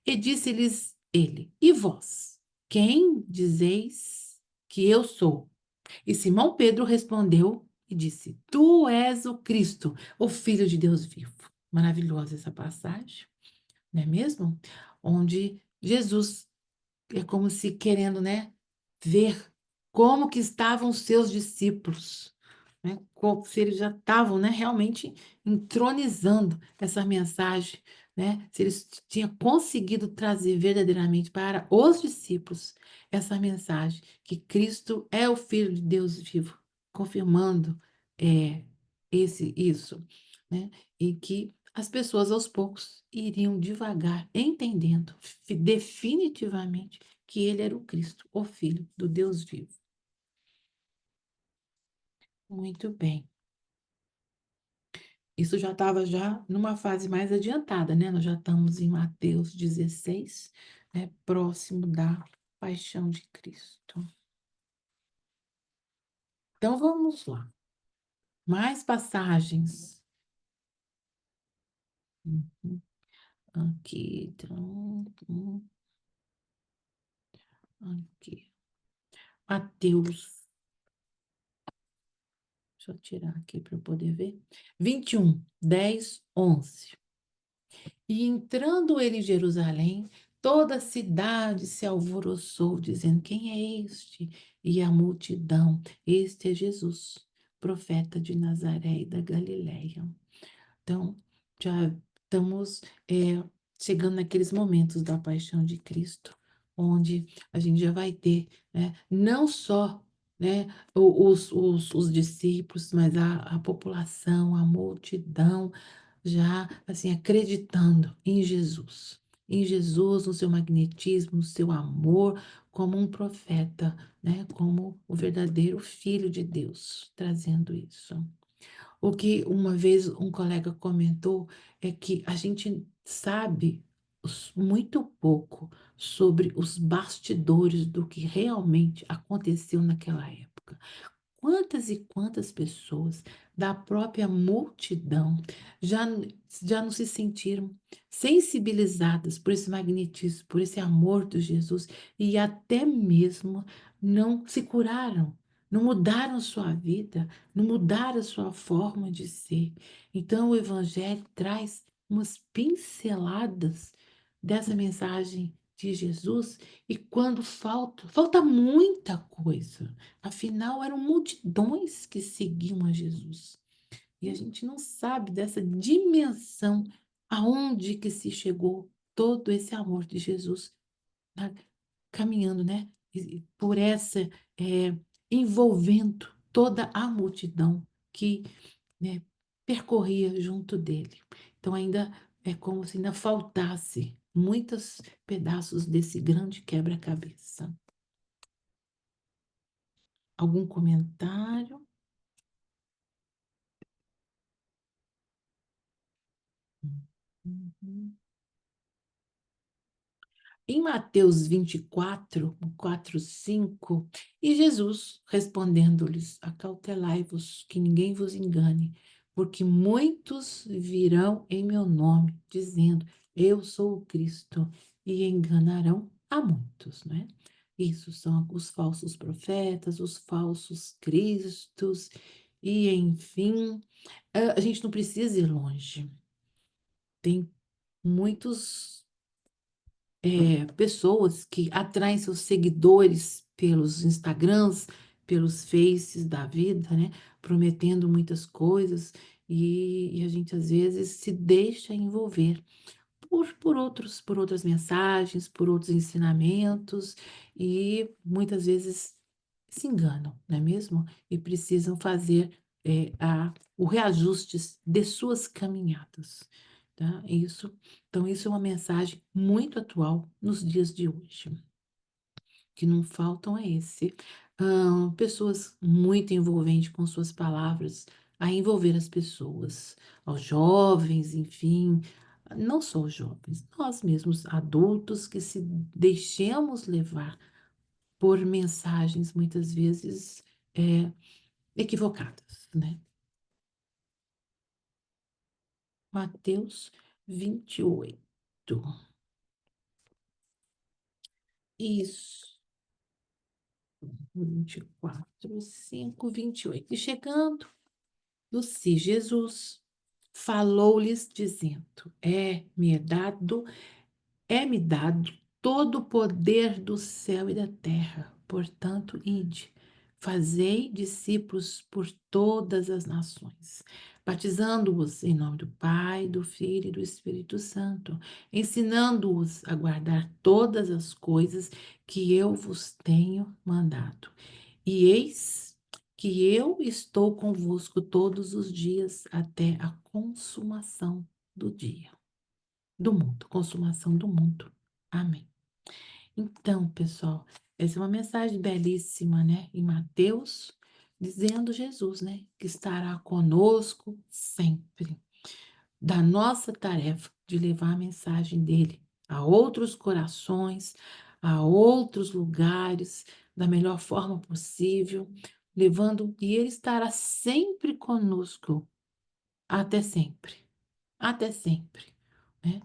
E disse-lhes ele: E vós, quem dizeis que eu sou? E Simão Pedro respondeu e disse: Tu és o Cristo, o Filho de Deus vivo. Maravilhosa essa passagem, não é mesmo? Onde Jesus é como se querendo, né, ver como que estavam os seus discípulos, né? Se eles já estavam, né, realmente entronizando essa mensagem, né? Se eles tinham conseguido trazer verdadeiramente para os discípulos essa mensagem que Cristo é o Filho de Deus vivo, confirmando isso, né? E que as pessoas aos poucos iriam devagar entendendo definitivamente que ele era o Cristo, o Filho do Deus vivo. Muito bem. Isso já estava já numa fase mais adiantada, né? Nós já estamos em Mateus 16, né? Próximo da paixão de Cristo. Então vamos lá. Mais passagens. Uhum. Aqui, então, aqui. Mateus. Deixa eu tirar aqui para eu poder ver. 21, 10, 11. E entrando ele em Jerusalém, toda a cidade se alvoroçou, dizendo: Quem é este? E a multidão: Este é Jesus, profeta de Nazaré e da Galiléia. Então, já estamos chegando naqueles momentos da paixão de Cristo, onde a gente já vai ter, né, não só, né, os discípulos, mas a população, a multidão, já assim acreditando em Jesus, no seu magnetismo, no seu amor, como um profeta, né, como o verdadeiro Filho de Deus, trazendo isso. O que uma vez um colega comentou é que a gente sabe muito pouco sobre os bastidores do que realmente aconteceu naquela época. Quantas e quantas pessoas da própria multidão já, já não se sentiram sensibilizadas por esse magnetismo, por esse amor de Jesus e até mesmo não se curaram, não mudaram sua vida, não mudaram sua forma de ser. Então o Evangelho traz umas pinceladas dessa mensagem de Jesus e quando falta muita coisa. Afinal, eram multidões que seguiam a Jesus. E a gente não sabe dessa dimensão aonde que se chegou todo esse amor de Jesus, né, caminhando, né? Por essa, envolvendo toda a multidão que, né, percorria junto dele. Então ainda é como se ainda faltasse muitos pedaços desse grande quebra-cabeça. Algum comentário? Uhum. Em Mateus 24, 4, 5, e Jesus respondendo-lhes: Acautelai-vos, que ninguém vos engane, porque muitos virão em meu nome, dizendo: Eu sou o Cristo, e enganarão a muitos, né? Isso são os falsos profetas, os falsos cristos, e enfim, a gente não precisa ir longe. Tem muitos pessoas que atraem seus seguidores pelos Instagrams, pelos Faces da vida, né? Prometendo muitas coisas e a gente às vezes se deixa envolver por outras mensagens, por outros ensinamentos e muitas vezes se enganam, não é mesmo? E precisam fazer o reajuste de suas caminhadas, tá? Então, isso é uma mensagem muito atual nos dias de hoje. Que não faltam é esse. Pessoas muito envolventes com suas palavras, a envolver as pessoas, aos jovens, enfim, não só os jovens, nós mesmos, adultos, que se deixemos levar por mensagens muitas vezes equivocadas, né? Mateus 28. Isso. 24, 5, 28. E chegando do si, Jesus falou-lhes, dizendo: é-me dado todo o poder do céu e da terra. Portanto, ide, fazei discípulos por todas as nações, batizando-os em nome do Pai, do Filho e do Espírito Santo, ensinando-os a guardar todas as coisas que eu vos tenho mandado. E eis que eu estou convosco todos os dias até a consumação do dia. Do mundo, consumação do mundo. Amém. Então, pessoal, essa é uma mensagem belíssima, né? Em Mateus, dizendo Jesus, né? Que estará conosco sempre. Da nossa tarefa de levar a mensagem dele a outros corações, a outros lugares, da melhor forma possível, levando, e ele estará sempre conosco, até sempre. Até sempre, né?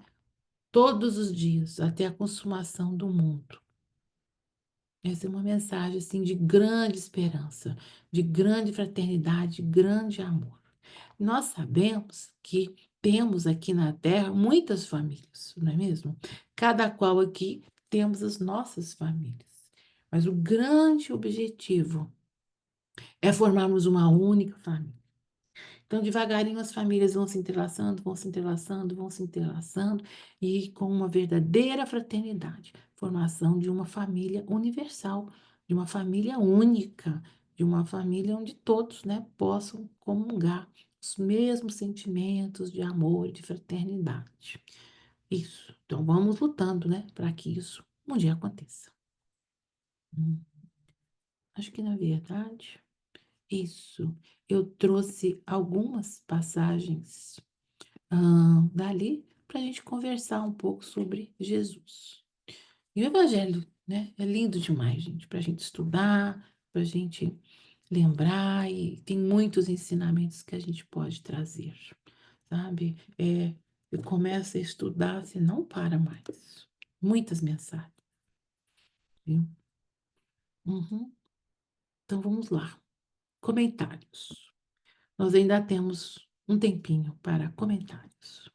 Todos os dias, até a consumação do mundo. Essa é uma mensagem assim de grande esperança, de grande fraternidade, de grande amor. Nós sabemos que temos aqui na Terra muitas famílias, não é mesmo? Cada qual aqui temos as nossas famílias. Mas o grande objetivo é formarmos uma única família. Então, devagarinho, as famílias vão se entrelaçando, vão se entrelaçando, vão se entrelaçando, e com uma verdadeira fraternidade, formação de uma família universal, de uma família única, de uma família onde todos, né, possam comungar os mesmos sentimentos de amor e de fraternidade. Isso. Então, vamos lutando, né, para que isso um dia aconteça. Acho que, na verdade, isso. Eu trouxe algumas passagens dali para a gente conversar um pouco sobre Jesus. E o Evangelho, né? É lindo demais, gente, para a gente estudar, para a gente lembrar, e tem muitos ensinamentos que a gente pode trazer, sabe? Eu começo a estudar, você não para mais. Muitas mensagens, viu? Uhum. Então vamos lá. Comentários. Nós ainda temos um tempinho para comentários.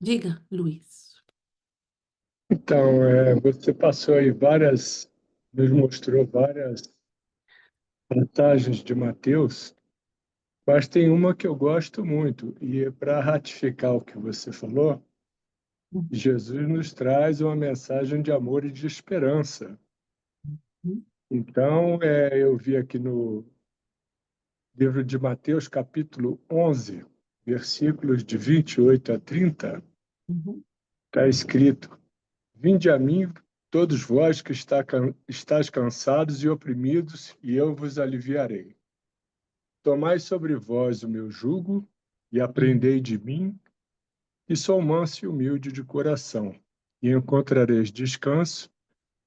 Diga, Luiz. Então, você passou aí nos mostrou várias passagens de Mateus, mas tem uma que eu gosto muito, e para ratificar o que você falou, Jesus nos traz uma mensagem de amor e de esperança. Uhum. Então, eu vi aqui no livro de Mateus, capítulo 11, versículos de 28 a 30, Uhum. está escrito: Vinde a mim, todos vós que estáis cansados e oprimidos, e eu vos aliviarei. Tomai sobre vós o meu jugo e aprendei de mim, que sou manso e humilde de coração, e encontrareis descanso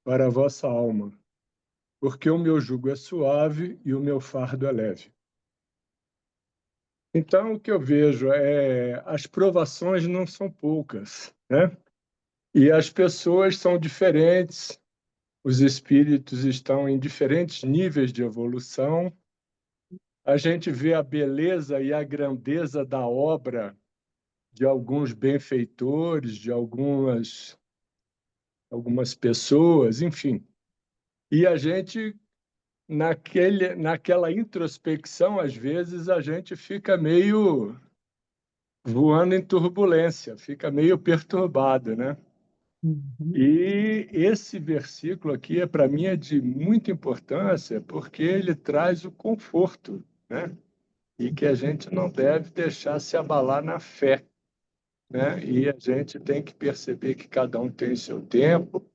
para a vossa alma, porque o meu jugo é suave e o meu fardo é leve. Então, o que eu vejo as provações não são poucas, né? E as pessoas são diferentes, os espíritos estão em diferentes níveis de evolução. A gente vê a beleza e a grandeza da obra de alguns benfeitores, de algumas pessoas, enfim. E a gente, naquela introspecção, às vezes, a gente fica meio voando em turbulência, fica meio perturbado, né? Uhum. E esse versículo aqui, para mim, é de muita importância, porque ele traz o conforto, né? E que a gente não deve deixar se abalar na fé, né? E a gente tem que perceber que cada um tem seu tempo.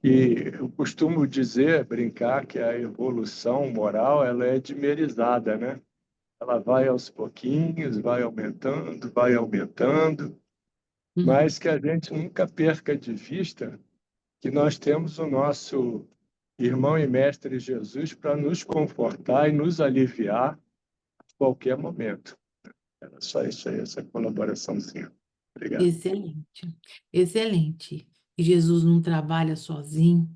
E eu costumo dizer, brincar, que a evolução moral ela é dimerizada, né? Ela vai aos pouquinhos, vai aumentando, Uhum. mas que a gente nunca perca de vista que nós temos o nosso irmão e mestre Jesus para nos confortar e nos aliviar qualquer momento. Era só isso aí, essa colaboraçãozinha. Obrigado. Excelente, excelente. E Jesus não trabalha sozinho,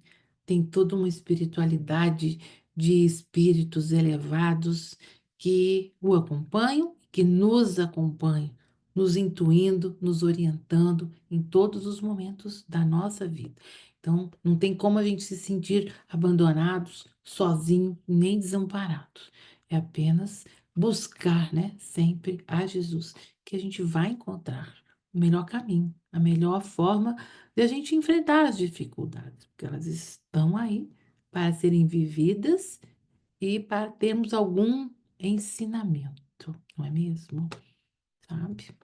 tem toda uma espiritualidade de espíritos elevados que o acompanham, que nos acompanham, nos intuindo, nos orientando em todos os momentos da nossa vida. Então, não tem como a gente se sentir abandonados, sozinhos, nem desamparados. É apenas buscar, né, sempre a Jesus, que a gente vai encontrar o melhor caminho, a melhor forma de a gente enfrentar as dificuldades, porque elas estão aí para serem vividas e para termos algum ensinamento, não é mesmo? Sabe?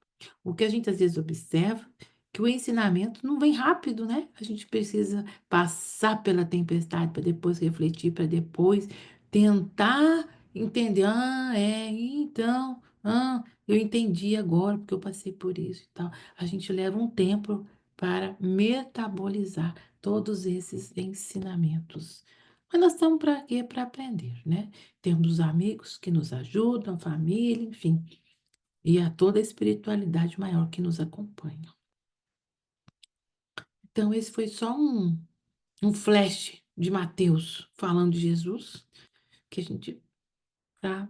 O que a gente às vezes observa que o ensinamento não vem rápido, né? A gente precisa passar pela tempestade para depois refletir, para depois tentar entender. Ah, então, eu entendi agora porque eu passei por isso e tal. A gente leva um tempo para metabolizar todos esses ensinamentos. Mas nós estamos para quê? Para aprender, né? Temos amigos que nos ajudam, família, enfim, e a toda a espiritualidade maior que nos acompanha. Então, esse foi só um flash de Mateus falando de Jesus, que a gente para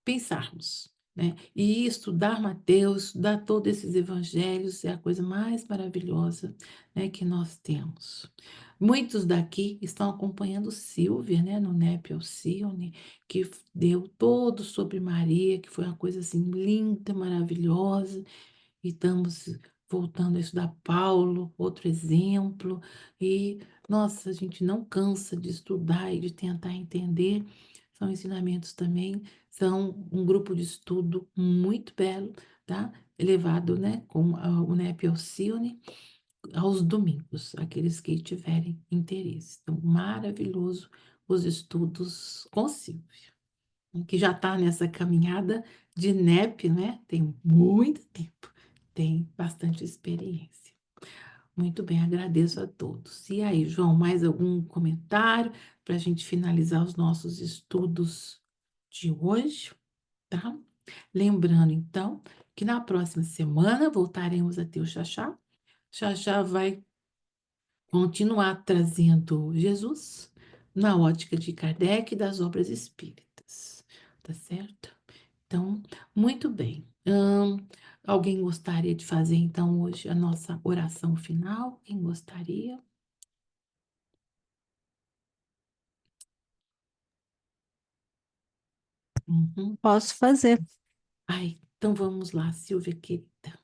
pensarmos, né? E estudar Mateus, estudar todos esses evangelhos é a coisa mais maravilhosa, né, que nós temos. Muitos daqui estão acompanhando Silvia, né, no NEP Alcione, que deu todo sobre Maria, que foi uma coisa assim linda, maravilhosa. E estamos voltando a estudar Paulo, outro exemplo, e nossa, a gente não cansa de estudar e de tentar entender. São ensinamentos também, são um grupo de estudo muito belo, tá? Elevado, né, com o NEP Alcione aos domingos, aqueles que tiverem interesse. Então, maravilhoso os estudos com Silvia, que já está nessa caminhada de NEP, né? Tem muito tempo, tem bastante experiência. Muito bem, agradeço a todos. E aí, João, mais algum comentário para a gente finalizar os nossos estudos de hoje, tá? Lembrando, então, que na próxima semana voltaremos a ter o Xaxá. Xaxá vai continuar trazendo Jesus na ótica de Kardec e das obras espíritas, tá certo? Então, muito bem. Alguém gostaria de fazer, então, hoje a nossa oração final? Quem gostaria? Uhum. Posso fazer. Ai, então vamos lá, Silvia querida.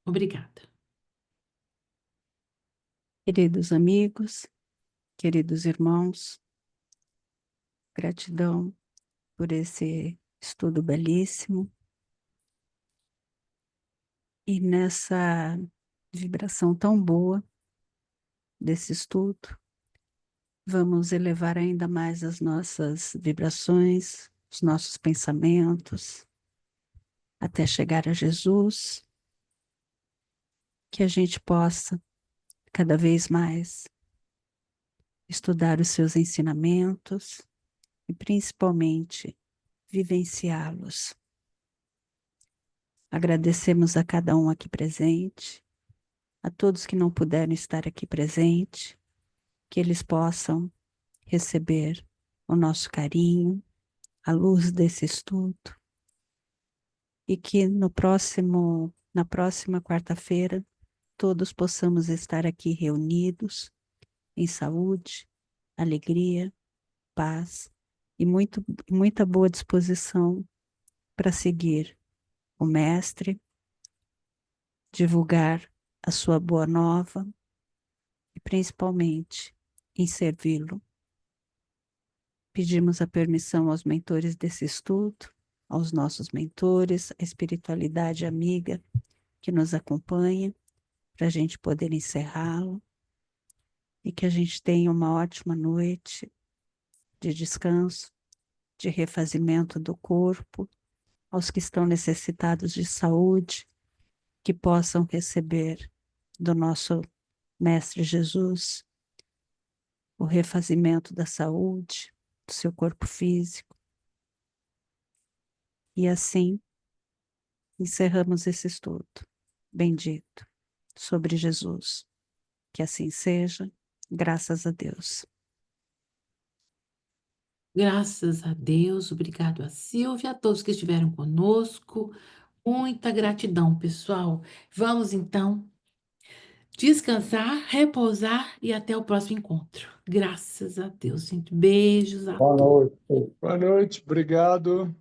Obrigada. Queridos amigos, queridos irmãos, gratidão por esse estudo belíssimo. E nessa vibração tão boa desse estudo, vamos elevar ainda mais as nossas vibrações, os nossos pensamentos, até chegar a Jesus, que a gente possa cada vez mais estudar os seus ensinamentos e principalmente vivenciá-los. Agradecemos a cada um aqui presente, a todos que não puderam estar aqui presente, que eles possam receber o nosso carinho, a luz desse estudo, e que na próxima quarta-feira, todos possamos estar aqui reunidos em saúde, alegria, paz e muita boa disposição para seguir o Mestre, divulgar a sua boa nova e principalmente em servi-lo. Pedimos a permissão aos mentores desse estudo, aos nossos mentores, a espiritualidade amiga que nos acompanha, para a gente poder encerrá-lo e que a gente tenha uma ótima noite de descanso, de refazimento do corpo, aos que estão necessitados de saúde, que possam receber do nosso Mestre Jesus o refazimento da saúde, do seu corpo físico, E assim encerramos esse estudo bendito sobre Jesus. Que assim seja, graças a Deus. Graças a Deus, obrigado a Silvia, a todos que estiveram conosco. Muita gratidão, pessoal. Vamos então descansar, repousar e até o próximo encontro. Graças a Deus, gente. Beijos a Boa todos. noite. Boa noite, obrigado.